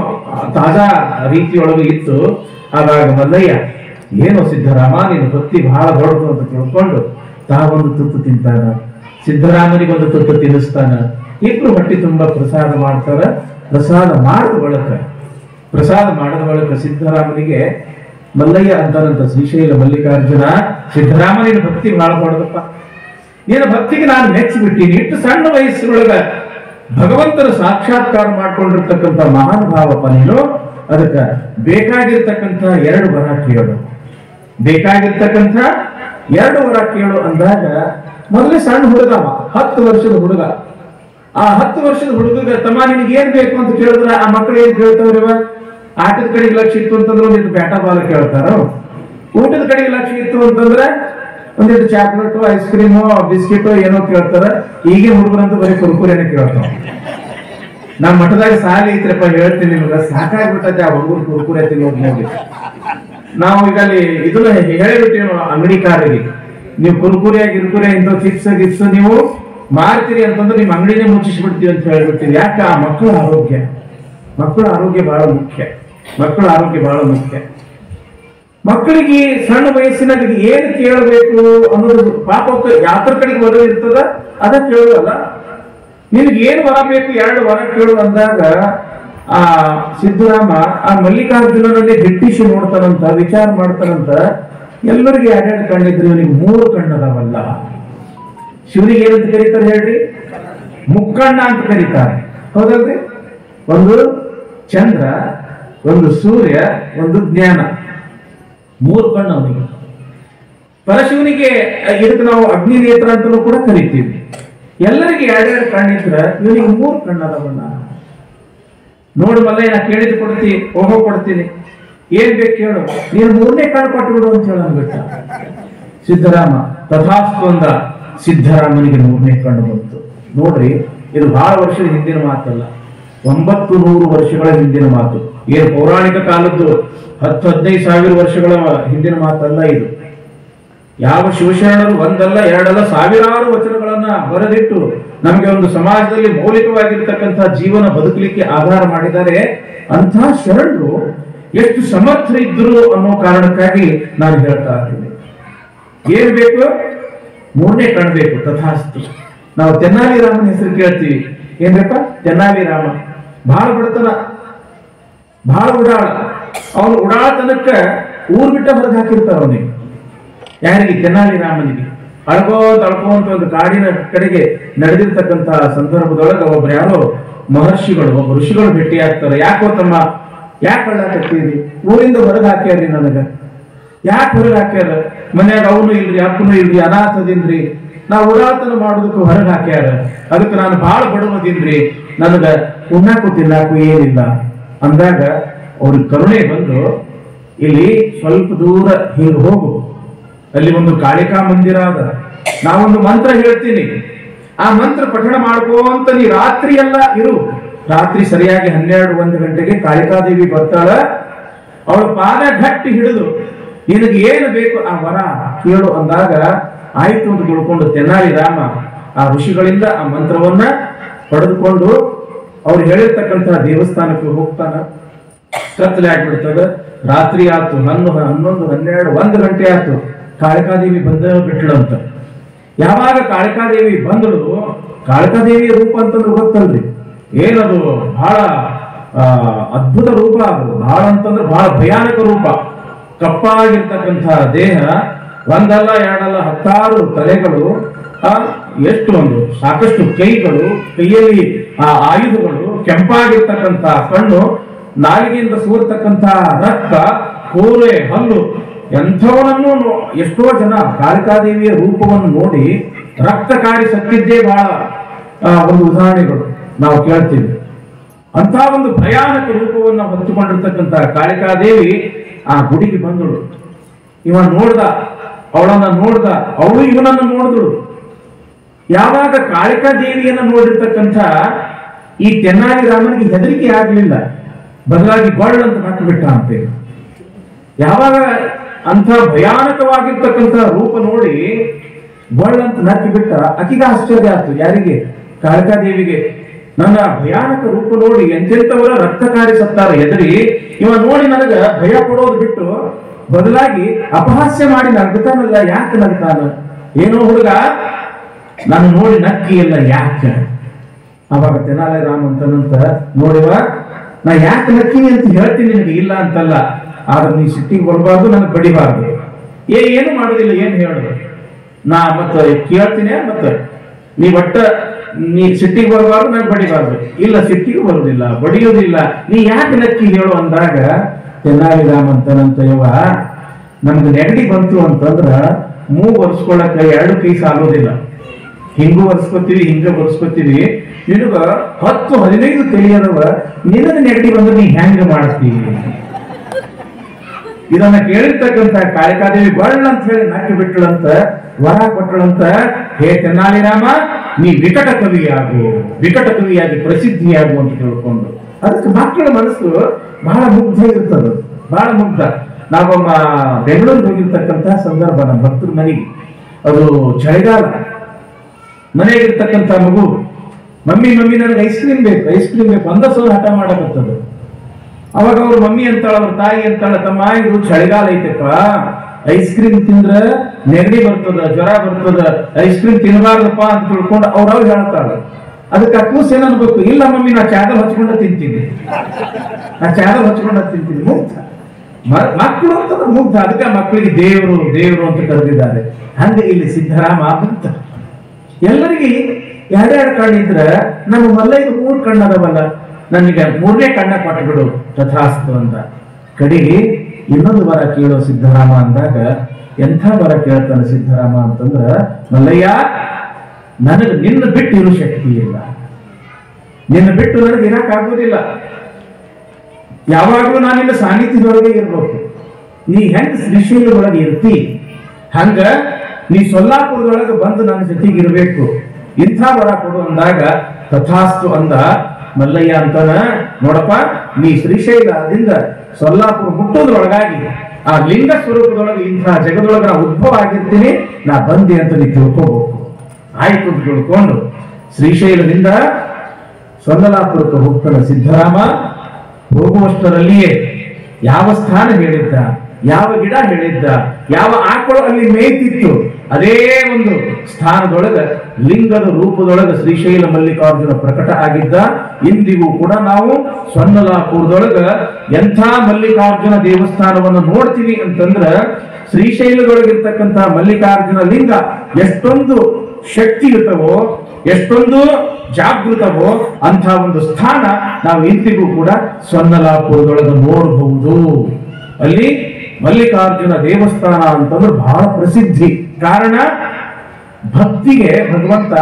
ತಾಜಾ ರೀತಿಯೊಳಗೆ ಇತ್ತು. ಆವಾಗ ಮಲ್ಲಯ್ಯ, ಏನೋ ಸಿದ್ದರಾಮ ನೀನು ಭಕ್ತಿ ಬಹಳ ದೊಡ್ಡದು ಅಂತ ತಿಳ್ಕೊಂಡು ತಾವೊಂದು ತುತ್ತು ತಿಂತಾನ, ಸಿದ್ದರಾಮನಿಗೊಂದು ತುತ್ತು ತಿನ್ನಿಸ್ತಾನ. ಇಬ್ರು ಹೊಟ್ಟಿ ತುಂಬಾ ಪ್ರಸಾದ ಮಾಡ್ತಾರ. ಪ್ರಸಾದ ಮಾಡಿದ ಬಳಿಕ ಸಿದ್ದರಾಮನಿಗೆ ಮಲ್ಲಯ್ಯ ಅಂತಾನಂತ, ಶ್ರೀಶೈಲ ಮಲ್ಲಿಕಾರ್ಜುನ, ಸಿದ್ದರಾಮ ನೀನು ಭಕ್ತಿ ಬಹಳ ದೊಡ್ಡದಪ್ಪ, ನೀನು ಭಕ್ತಿಗೆ ನಾನು ಮೆಚ್ಚಿಬಿಟ್ಟೀನಿ. ಇಟ್ಟು ಸಣ್ಣ ವಯಸ್ಸಿನೊಳಗ ಭಗವಂತನ ಸಾಕ್ಷಾತ್ಕಾರ ಮಾಡ್ಕೊಂಡಿರ್ತಕ್ಕಂಥ ಮಹಾನುಭಾವಪ್ಪ ನೀನು. ಅದಕ್ಕೆ ಬೇಕಾಗಿರ್ತಕ್ಕಂಥ 2 ವರ ಕೇಳು, ಅಂದಾಗ ಮೊದಲೇ ಸಣ್ಣ ಹುಡುಗ, 10 ವರ್ಷದ ಹುಡುಗ. ಆ 10 ವರ್ಷದ ಹುಡುಗ ತಮ್ಮ ನಿನಗೆ ಏನ್ ಬೇಕು ಅಂತ ಕೇಳಿದ್ರ ಆ ಮಕ್ಕಳು ಏನ್ ಕೇಳ್ತಾವ್ರಿವ? ಆಟದ ಕಡೆಗೆ ಲಕ್ಷ್ಯ ಇತ್ತು ಅಂತಂದ್ರೆ ಒಂದಿಟ್ಟು ಬ್ಯಾಟ ಬಾಲ್ ಕೇಳ್ತಾರ. ಊಟದ ಕಡೆಗೆ ಲಕ್ಷ್ಯ ಇತ್ತು ಅಂತಂದ್ರೆ ಒಂದಿಟ್ಟು ಚಾಕ್ಲೇಟು, ಐಸ್ ಕ್ರೀಮು, ಬಿಸ್ಕಿಟು ಏನೋ ಕೇಳ್ತಾರ. ಈಗಿನ ಹುಡುಗರಂತೂ ಬರೀ ಕುರ್ಕುರೇನೆ ಕೇಳ್ತಾವ. ನಮ್ಮ ಮಠದಾಗ ಸಾಲಿ ಐತ್ರಪ್ಪ, ಹೇಳ್ತೀನಿ ನಿಮ್ಗೆ, ಸಾಕಾಗ್ಬಿಟ್ಟೈತೆ ಆ ಹುಡುಗರು ಕುರ್ಕುರೆ ತಿನ್ನೋದು ನೋಡಿ. ನಾವು ಈಗ ಅಲ್ಲಿ ಇದನ್ನ ಹೇಳಿಬಿಟ್ಟಿವಿ ಅಂಗಡಿಕಾರರಿಗೆ, ನೀವು ಕುರ್ಕುರೆ ಇಂಥ ಚಿಪ್ಸ್ ಗಿಪ್ಸ್ ನೀವು ಮಾರ್ತೀರಿ ಅಂತಂದ್ರೆ ನಿಮ್ ಅಂಗಡಿನೇ ಮುಚ್ಚಿಸ್ಬಿಡ್ತೀವಿ ಅಂತ ಹೇಳ್ಬಿಡ್ತೀವಿ. ಯಾಕೆ? ಆ ಮಕ್ಕಳ ಆರೋಗ್ಯ ಬಹಳ ಮುಖ್ಯ. ಮಕ್ಕಳಿಗೆ ಸಣ್ಣ ವಯಸ್ಸಿನಾಗ ಏನ್ ಕೇಳಬೇಕು ಅನ್ನೋದು ಪಾಪ ಯಾತ್ರ ಕಡೆಗೆ ವರ ಇರ್ತದ, ಅದ ಕೇಳುವಲ್ಲ. ನಿನಗೆ ಏನ್ ವರ ಬೇಕು? 2 ವರ ಕೇಳು ಅಂದಾಗ ಆ ಸಿದ್ದರಾಮ ಆ ಮಲ್ಲಿಕಾರ್ಜುನನಲ್ಲಿ ದಿಟ್ಟಿಸಿ ನೋಡ್ತಾನಂತ, ವಿಚಾರ ಮಾಡ್ತಾನಂತ. ಎಲ್ಲರಿಗೆ 2 ಕಣ್ಣಿದ್ರು, ಇವನಿಗೆ 3 ಕಣ್ಣದವಲ್ಲ. ಶಿವನಿಗೆ ಏನಂತ ಕರೀತಾರೆ ಹೇಳ್ರಿ? ಮುಕ್ಕಣ್ಣ ಅಂತ ಕರೀತಾರೆ, ಹೌದಲ್ರಿ? ಒಂದು ಚಂದ್ರ, ಒಂದು ಸೂರ್ಯ, ಒಂದು ಜ್ಞಾನ, 3 ಕಣ್ಣು ಅವನಿಗೆ. ಪರಶಿವನಿಗೆ ಇದಕ್ಕೆ ನಾವು ಅಗ್ನಿ ನೇತ್ರ ಅಂತಲೂ ಕೂಡ ಕರಿತೀವಿ. ಎಲ್ಲರಿಗೆ 2 ಕಣ್ಣಿದ್ರ ಇವನಿಗೆ 3 ಕಣ್ಣದವಲ್ಲ. ನೋಡು ಮಲ್ಲಯ್ಯ, ನಾ ಕೇಳಿದ್ ಕೊಡ್ತೀನಿ, ಏನ್ ಬೇಕು ಕೇಳು, ನೀನು 3ನೇ ಕಣ್ಣು ಕೊಟ್ಟು ಬಿಡು ಅಂತ ಹೇಳಂಬಿಟ್ಟ ಸಿದ್ದರಾಮ. ತಥಾಸ್ತು ಅಂದ. ಸಿದ್ದರಾಮನಿಗೆ 3ನೇ ಕಣ್ಣು ಬಂತು. ನೋಡ್ರಿ, ಇದು ಬಹಳ ವರ್ಷದ ಹಿಂದಿನ ಮಾತಲ್ಲ, 900 ವರ್ಷಗಳ ಹಿಂದಿನ ಮಾತು. ಏನು ಪೌರಾಣಿಕ ಕಾಲದ್ದು 10-15 ಸಾವಿರ ವರ್ಷಗಳ ಹಿಂದಿನ ಮಾತಲ್ಲ ಇದು. ಯಾವ ಶಿವಶರಣರು ಒಂದಲ್ಲ ಎರಡಲ್ಲ ಸಾವಿರಾರು ವಚನಗಳನ್ನ ಬರೆದಿಟ್ಟು ನಮಗೆ ಒಂದು ಸಮಾಜದಲ್ಲಿ ಮೌಲಿಕವಾಗಿರ್ತಕ್ಕಂಥ ಜೀವನ ಬದುಕಲಿಕ್ಕೆ ಆಧಾರ ಮಾಡಿದ್ದಾರೆ. ಅಂಥ ಶರಣರು ಎಷ್ಟು ಸಮರ್ಥರಿದ್ರು ಅನ್ನೋ ಕಾರಣಕ್ಕಾಗಿ ನಾನು ಹೇಳ್ತಾ ಇದ್ದೀನಿ. ಏನ್ ಬೇಕು? 3ನೇ ಕಾಣಬೇಕು. ತಥಾಸ್ತು. ನಾವು ತೆನ್ನಾಲಿ ರಾಮನ ಹೆಸರು ಕೇಳ್ತೀವಿ. ಏನ್ ಬೇಕ? ತೆನ್ನಾಲಿ ರಾಮ ಬಹಳ ಬಡತನ, ಬಹಳ ಉಡಾಳ. ಅವನು ಉಡಾಳತನಕ್ಕ ಊರ್ ಬಿಟ್ಟ ಹೊರಗೆ ಹಾಕಿರ್ತಾರ ಅವನಿಗೆ. ಯಾರಿಗೆ? ತೆನ್ನಾಲಿ ರಾಮನಿಗೆ. ಅಳ್ಕೋಂತ ಒಂದು ಕಾಡಿನ ಕಡೆಗೆ ನಡೆದಿರ್ತಕ್ಕಂಥ ಸಂದರ್ಭದೊಳಗೆ ಯಾರೋ ಮಹರ್ಷಿಗಳು, ಋಷಿಗಳು ಭೇಟಿ ಆಗ್ತಾರೆ. ಯಾಕೋ ತಮ್ಮ, ಯಾಕೆ ಕಳ್ಳಾಕತ್ತೀರಿ? ಊರಿಂದ ಹೊರಗೆ ಹಾಕ್ಯಾರ್ರಿ ನನಗ. ಯಾಕೆ ಹೊರಗೆ ಹಾಕ್ಯಾರ? ಮನ್ಯಾಗ ಅವನು ಇಲ್ರಿ, ಅಪ್ಪನು ಇಲ್ರಿ, ಅನಾಥದಿನ್ರಿ, ನಾ ಉಡಾತನ ಮಾಡೋದಕ್ಕೂ ಹೊರಗೆ ಹಾಕ್ಯಾರ. ಅದಕ್ಕೆ ನಾನು ಬಹಳ ಬಡವದಿನ್ರಿ, ನನಗ ಉಣ್ಣಾಕು ತಿನ್ನಾಕು ಏನಿಲ್ಲ ಅಂದಾಗ ಅವ್ರಿಗೆ ಕರುಣೆ ಬಂದು, ಇಲ್ಲಿ ಸ್ವಲ್ಪ ದೂರ ಹಿಂಗೆ ಹೋಗು, ಅಲ್ಲಿ ಒಂದು ಕಾಳಿಕಾ ಮಂದಿರ ಅದ, ನಾವೊಂದು ಮಂತ್ರ ಹೇಳ್ತೀನಿ, ಆ ಮಂತ್ರ ಪಠಣ ಮಾಡ್ಕೋಂತ ನೀ ರಾತ್ರಿ ಎಲ್ಲ ಇರು. ರಾತ್ರಿ ಸರಿಯಾಗಿ 12-1 ಗಂಟೆಗೆ ಕಾಳಿಕಾದೇವಿ ಬರ್ತಾಳ. ಅವಳ ಪಾದ ಗಟ್ಟಿ ಹಿಡಿದು ನಿನಗೆ ಏನು ಬೇಕು ಆ ವರ ಕೇಳು ಅಂದಾಗ ಆಯ್ತು ಅಂತ ತಿಳ್ಕೊಂಡು ತೆನ್ನಾಲಿ ರಾಮ ಆ ಋಷಿಗಳಿಂದ ಆ ಮಂತ್ರವನ್ನ ಪಡೆದುಕೊಂಡು ಅವ್ರು ಹೇಳಿರ್ತಕ್ಕಂತಹ ದೇವಸ್ಥಾನಕ್ಕೆ ಹೋಗ್ತಾನ. ಕತ್ತಲೆ ಆಗ್ಬಿಡ್ತದ. ರಾತ್ರಿ ಆಯ್ತು, 11, 12, 1 ಗಂಟೆ ಆಯ್ತು. ಕಾಳಿಕಾದೇವಿ ಬಂದ ಬಿಟ್ಲಂತ. ಯಾವಾಗ ಕಾಳಿಕಾದೇವಿ ಬಂದಳು, ಕಾಳಿಕಾದೇವಿಯ ರೂಪ ಅಂತಂದ್ರೆ ಗೊತ್ತಲ್ರಿ, ಏನದು ಬಹಳ ಅದ್ಭುತ ರೂಪ. ಅದು ಬಹಳ ಅಂತಂದ್ರೆ ಬಹಳ ಭಯಾನಕ ರೂಪ. ಕಪ್ಪಾಗಿರ್ತಕ್ಕಂತಹ ದೇಹ, ಒಂದಲ್ಲ ಎರಡಲ್ಲ 10 ತಲೆಗಳು, ಸಾಕಷ್ಟು ಕೈಗಳು, ಕೈಯಲ್ಲಿ ಆ ಆಯುಧಗಳು, ಕೆಂಪಾಗಿರ್ತಕ್ಕಂಥ ಕಣ್ಣು, ನಾಲಿಗೆಯಿಂದ ಸೂರ್ತಕ್ಕಂಥ ರಕ್ತ, ಕೋರೆ, ಹಲ್ಲು. ಎಂಥವನನ್ನು ಎಷ್ಟೋ ಜನ ಕಾಳಿಕಾದೇವಿಯ ರೂಪವನ್ನು ನೋಡಿ ರಕ್ತ ಕಾಡಿ ಸತ್ತಿದ್ದೇ ಬಹಳ ಒಂದು ಉದಾಹರಣೆಗಳು ನಾವು ಕೇಳ್ತೀವಿ. ಅಂತ ಒಂದು ಭಯಾನಕ ರೂಪವನ್ನು ಹೊತ್ತುಕೊಂಡಿರ್ತಕ್ಕಂಥ ಕಾಳಿಕಾದೇವಿ ಆ ಗುಡಿಗೆ ಬಂದಳು. ಇವ ನೋಡ್ದ, ಅವಳನ್ನ ನೋಡ್ದ, ಅವಳು ಇವನನ್ನು ನೋಡಿದಳು. ಯಾವಾಗ ಕಾಳಿಕಾದೇವಿಯನ್ನ ನೋಡಿರ್ತಕ್ಕಂಥ ಈ ತೆನ್ನಾಲಿ ರಾಮನಿಗೆ ಹೆದರಿಕೆ ಆಗ್ಲಿಲ್ಲ. ಬದಲಾಗಿ ಗೊಳ್ಳ ಅಂತ ನಕ್ಕು ಬಿಟ್ಟ ಅಂತೆ. ಯಾವಾಗ ಅಂತ ಭಯಾನಕವಾಗಿರ್ತಕ್ಕಂಥ ರೂಪ ನೋಡಿ ಗೊಳ್ಳ ಅಂತ ನಕ್ಕಿ ಬಿಟ್ಟ, ಆಕಿಗೆ ಆಶ್ಚರ್ಯ ಆಯ್ತು. ಯಾರಿಗೆ? ಕಾಳಿಕಾದೇವಿಗೆ. ನನ್ನ ಭಯಾನಕ ರೂಪ ನೋಡಿ ಎಂತೆಂಥವರ ರಕ್ತಕಾರಿ ಸತ್ತಾರ ಹೆದರಿ, ಇವ ನೋಡಿ ನನಗ ಭಯ ಕೊಡೋದು ಬಿಟ್ಟು ಬದಲಾಗಿ ಅಪಹಾಸ್ಯ ಮಾಡಿ ನಗ್ತಾನಲ್ಲ, ಯಾಕೆ ನಗ್ತಾನ? ಏನೋ ಹುಡುಗ ನಾನು ನೋಡಿ ನಕ್ಕಿ ಇಲ್ಲ ಯಾಕೆ? ಅವಾಗ ತೆನಾಲಿ ರಾಮ ಅಂತನಂತ, ನೋಡಿವ ನಾ ಯಾಕೆ ನಕ್ಕಿನಿ ಅಂತ ಹೇಳ್ತೀನಿ ನಿನಗೆ, ಇಲ್ಲ ಅಂತಲ್ಲ, ಆದ್ರೆ ನೀ ಸಿಟ್ಟಿಗೆ ಬರ್ಬಾರ್ದು, ನನಗೆ ಬಡಿಬಾರ್ದು. ಏನು ಮಾಡುದಿಲ್ಲ, ಏನ್ ಹೇಳುದು? ನಾ ಮತ್ತೆ ಕೇಳ್ತೀನಿ, ಮತ್ತೆ ನೀ ಸಿಟ್ಟಿಗೆ ಬರಬಾರ್ದು, ನಾನು ಬಡಿಬಾರ್ದು. ಇಲ್ಲ, ಸಿಟ್ಟಿಗೂ ಬರುದಿಲ್ಲ, ಬಡಿಯೋದಿಲ್ಲ, ನೀ ಯಾಕೆ ನಕ್ಕಿ ಹೇಳು ಅಂದಾಗ ತೆನಾಲಿ ರಾಮ ಅಂತನಂತ, ಯವ್ವ ನಮ್ಗೆ ನೆಗಡಿ ಬಂತು ಅಂತಂದ್ರ ಮೂಗು ಒರೆಸ್ಕೊಳಕ 2 ಕೈ ಸಾಲೋದಿಲ್ಲ. ಹಿಂಗೂ ಒರೆಸ್ಕೊತೀವಿ, ಹಿಂಗ ಒರೆಸ್ಕೊತೀವಿ. ನಿನಗ 10-15 ತಿಳಿಯದವ, ನಿನಗ ನೆಗಡಿ ಬಂದ್ರೆ ನೀ ಹೆಂಗ ಮಾಡ್ತೀವಿ? ಇದನ್ನ ಕೇಳಿರ್ತಕ್ಕಂಥ ಕಾಳಿಕಾದೇವಿ ಗೊಳ್ಳ ಅಂತ ಹೇಳಿ ನಕ್ಕಿ ಬಿಟ್ಟಳಂತ, ವರ ಕೊಟ್ಟಳಂತ, ಹೇ ತೆನಾಲಿ ರಾಮ ನೀ ವಿಕಟ ಕವಿಯಾಗಿ ಪ್ರಸಿದ್ಧಿಯಾಗು ಅಂತ ತಿಳ್ಕೊಂಡು. ಅದಕ್ಕೆ ಮಕ್ಕಳ ಮನಸ್ಸು ಬಹಳ ಮುಗ್ಧ ಇರ್ತದ, ಬಹಳ ಮುಗ್ಧ. ನಾವೊಮ್ಮ ಬೆಂಗಳೂರಿಗೆ ಹೋಗಿರ್ತಕ್ಕಂಥ ಸಂದರ್ಭ, ನಮ್ಮ ಭಕ್ತರ ಮನೆಗೆ, ಅದು ಚಳಿಗಾಲ, ಮನೆಯಾಗಿರ್ತಕ್ಕಂಥ ಮಗು ಮಮ್ಮಿ ನನಗೆ ಐಸ್ ಕ್ರೀಮ್ ಬೇಕು ಒಂದ ಸಲ ಹಠ ಮಾಡಕತ್ತದ. ಅವಾಗ ಅವ್ರ ಮಮ್ಮಿ ಅಂತಾಳ, ಅವ್ರ ತಾಯಿ ಅಂತಾಳ, ತಮ್ಮ ಇದು ಚಳಿಗಾಲ ಐತೆಪ್ಪ, ಐಸ್ ಕ್ರೀಮ್ ತಿಂದ್ರ ನೆಗಡಿ ಬರ್ತದ, ಜ್ವರ ಬರ್ತದ, ಐಸ್ ಕ್ರೀಮ್ ತಿನ್ನಬಾರ್ದಪ್ಪ ಅಂತ ತಿಳ್ಕೊಂಡು ಅವ್ರವ್ರು ಹೇಳ್ತಾಳ. ಅದಕ್ಕೆ ಅಕ್ಕೂಸ್ ಏನ್ ಅನ್ಬೇಕು, ಇಲ್ಲ ಮಮ್ಮಿ ನಾ ಚಾದಲ್ ಹಚ್ಕೊಂಡ ತಿಂತೀನಿ. ಮುಗ್ಧ ಮಕ್ಕಳು ಅಂತಂದ್ರೆ ಮುಗ್ಧ. ಅದಕ್ಕೆ ಮಕ್ಕಳಿಗೆ ದೇವರು ಅಂತ ಕರೆದಿದ್ದಾರೆ. ಹಂಗೆ ಇಲ್ಲಿ ಸಿದ್ದರಾಮ ಭಕ್ತ. ಎಲ್ಲರಿಗೆ 2 ಕಣ್ಣಿದ್ರ ನಮ್ಮ ಮಲ್ಲೈಗೆ 3 ಕಣ್ಣದವಲ್ಲ, ನನಗೆ 3ನೇ ಕಣ್ಣ ಕೊಟ್ಟುಬಿಡು ತಥಾಸ್ತು ಅಂತ. ಕಡೆಗೆ ಇನ್ನೊಂದು ವರ ಕೇಳೋ ಸಿದ್ದರಾಮ ಅಂದಾಗ ಎಂಥ ವರ ಕೇಳ್ತಾನೆ ಸಿದ್ದರಾಮ ಅಂತಂದ್ರ, ಮಲ್ಲಯ್ಯ ನನಗೆ ನಿನ್ನ ಬಿಟ್ಟು ಇರೋ ಶಕ್ತಿ ಇಲ್ಲ, ನಿನ್ನ ಬಿಟ್ಟು ನನಗೆ ಇರಕ್ಕಾಗೋದಿಲ್ಲ, ಯಾವಾಗಲೂ ನಾನು ನಿನ್ನ ಸಾನ್ನಿಧ್ಯದೊಳಗೆ ಇರ್ಬೇಕು. ನೀ ಹೆಂಗ ಶ್ರೀಶೈಲದೊಳಗೆ ಇರ್ತಿ ಹಂಗ ನೀ ಸೊಲ್ಲಾಪುರದೊಳಗೆ ಬಂದು ನನ್ನ ಜೊತೆಗೆ ಇರಬೇಕು, ಇಂಥ ವರ ಕೊಡು ಅಂದಾಗ ತಥಾಸ್ತು ಅಂದ. ಮಲ್ಲಯ್ಯ ಅಂತಾನ, ನೋಡಪ್ಪ ನೀ ಶ್ರೀಶೈಲದಿಂದ ಸೊಲ್ಲಾಪುರ ಮುಟ್ಟೋದ್ರೊಳಗಾಗಿ ಆ ಲಿಂಗ ಸ್ವರೂಪದೊಳಗೆ ಇಂಥ ಜಗದೊಳಗೆ ನಾ ಉದ್ಭವ ಆಗಿರ್ತೀನಿ, ನಾ ಬಂದೆ ಅಂತ ನೀ ತಿಳ್ಕೋಬೇಕು. ಆಯ್ತು ಅಂತ ತಿಳ್ಕೊಂಡು ಶ್ರೀಶೈಲದಿಂದ ಸೊಲ್ಲಾಪುರಕ್ಕೆ ಹೋಗ್ತಾನೆ ಸಿದ್ದರಾಮ. ಹೋಗುವಷ್ಟರಲ್ಲಿಯೇ ಯಾವ ಸ್ಥಾನ ಹೇಳಿದ್ದ, ಯಾವ ಗಿಡ ಹೇಳಿದ್ದ, ಯಾವ ಆಕಳು ಅಲ್ಲಿ ಮೇಯ್ತಿತ್ತು, ಅದೇ ಒಂದು ಸ್ಥಾನದೊಳಗ ಲಿಂಗದ ರೂಪದೊಳಗ ಶ್ರೀಶೈಲ ಮಲ್ಲಿಕಾರ್ಜುನ ಪ್ರಕಟ ಆಗಿದ್ದ. ಇಂದಿಗೂ ಕೂಡ ನಾವು ಸೊನ್ನಲಾಪುರದೊಳಗ ಎಂಥ ಮಲ್ಲಿಕಾರ್ಜುನ ದೇವಸ್ಥಾನವನ್ನು ನೋಡ್ತೀವಿ ಅಂತಂದ್ರ, ಶ್ರೀಶೈಲದೊಳಗಿರ್ತಕ್ಕಂಥ ಮಲ್ಲಿಕಾರ್ಜುನ ಲಿಂಗ ಎಷ್ಟೊಂದು ಶಕ್ತಿಯುತವೋ, ಎಷ್ಟೊಂದು ಜಾಗೃತವೋ ಅಂಥ ಒಂದು ಸ್ಥಾನ ನಾವು ಇಂದಿಗೂ ಕೂಡ ಸೊನ್ನಲಾಪುರದೊಳಗೆ ನೋಡಬಹುದು. ಅಲ್ಲಿ ಮಲ್ಲಿಕಾರ್ಜುನ ದೇವಸ್ಥಾನ ಅಂತಂದ್ರೆ ಬಹಳ ಪ್ರಸಿದ್ಧಿ. ಕಾರಣ ಭಕ್ತಿಗೆ ಭಗವಂತ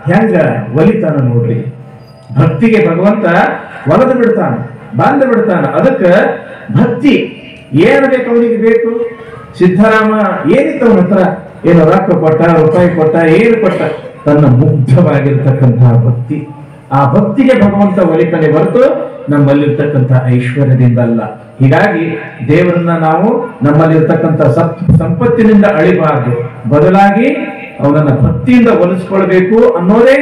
ಹೆಂಗ ಒಲಿತಾನ ನೋಡ್ರಿ. ಭಕ್ತಿಗೆ ಭಗವಂತ ಒಲದು ಬಿಡ್ತಾನೆ, ಬಾಂಧ ಬಿಡ್ತಾನೆ. ಅದಕ್ಕೆ ಭಕ್ತಿ ಏನು ಬೇಕು ಅವನಿಗೆ ಬೇಕು. ಸಿದ್ದರಾಮ ಏನಿತ್ತು ಅವನ ಹತ್ರ, ಏನು ರೊಕ್ಕ ಕೊಟ್ಟ, ರೂಪಾಯಿ ಕೊಟ್ಟ, ಏನು ಕೊಟ್ಟ, ತನ್ನ ಮುಗ್ಧವಾಗಿರ್ತಕ್ಕಂತಹ ಭಕ್ತಿ. ಆ ಭಕ್ತಿಗೆ ಭಗವಂತ ಒಲಿತಾನೆ ಹೊರತು ನಮ್ಮಲ್ಲಿರ್ತಕ್ಕಂಥ ಐಶ್ವರ್ಯದಿಂದ ಅಲ್ಲ. ಹೀಗಾಗಿ ದೇವರನ್ನ ನಾವು ನಮ್ಮಲ್ಲಿರ್ತಕ್ಕಂಥ ಸಂಪತ್ತಿನಿಂದ ಅಳಿಬಾರದು, ಬದಲಾಗಿ ಅವನನ್ನ ಭಕ್ತಿಯಿಂದ ಒಲಿಸ್ಕೊಳ್ಬೇಕು ಅನ್ನೋದೇ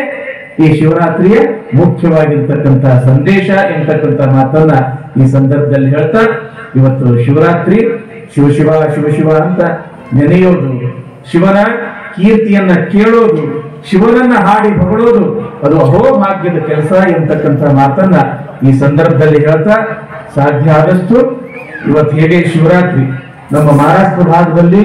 ಈ ಶಿವರಾತ್ರಿಯ ಮುಖ್ಯವಾಗಿರ್ತಕ್ಕಂಥ ಸಂದೇಶ ಎಂತಕ್ಕಂಥ ಮಾತನ್ನ ಈ ಸಂದರ್ಭದಲ್ಲಿ ಹೇಳ್ತಾ, ಇವತ್ತು ಶಿವರಾತ್ರಿ ಶಿವ ಅಂತ ನೆನೆಯೋದು, ಶಿವನ ಕೀರ್ತಿಯನ್ನ ಕೇಳೋದು, ಶಿವನನ್ನ ಹಾಡಿ ಹೊಗಳೋದು, ಅದು ಅಹೋಭಾಗ್ಯದ ಕೆಲಸ ಎಂತಕ್ಕಂಥ ಮಾತನ್ನ ಈ ಸಂದರ್ಭದಲ್ಲಿ ಹೇಳ್ತಾ, ಸಾಧ್ಯ ಆದಷ್ಟು ಇವತ್ತು ಹೇಗೆ ಶಿವರಾತ್ರಿ ನಮ್ಮ ಮಹಾರಾಷ್ಟ್ರ ಭಾಗದಲ್ಲಿ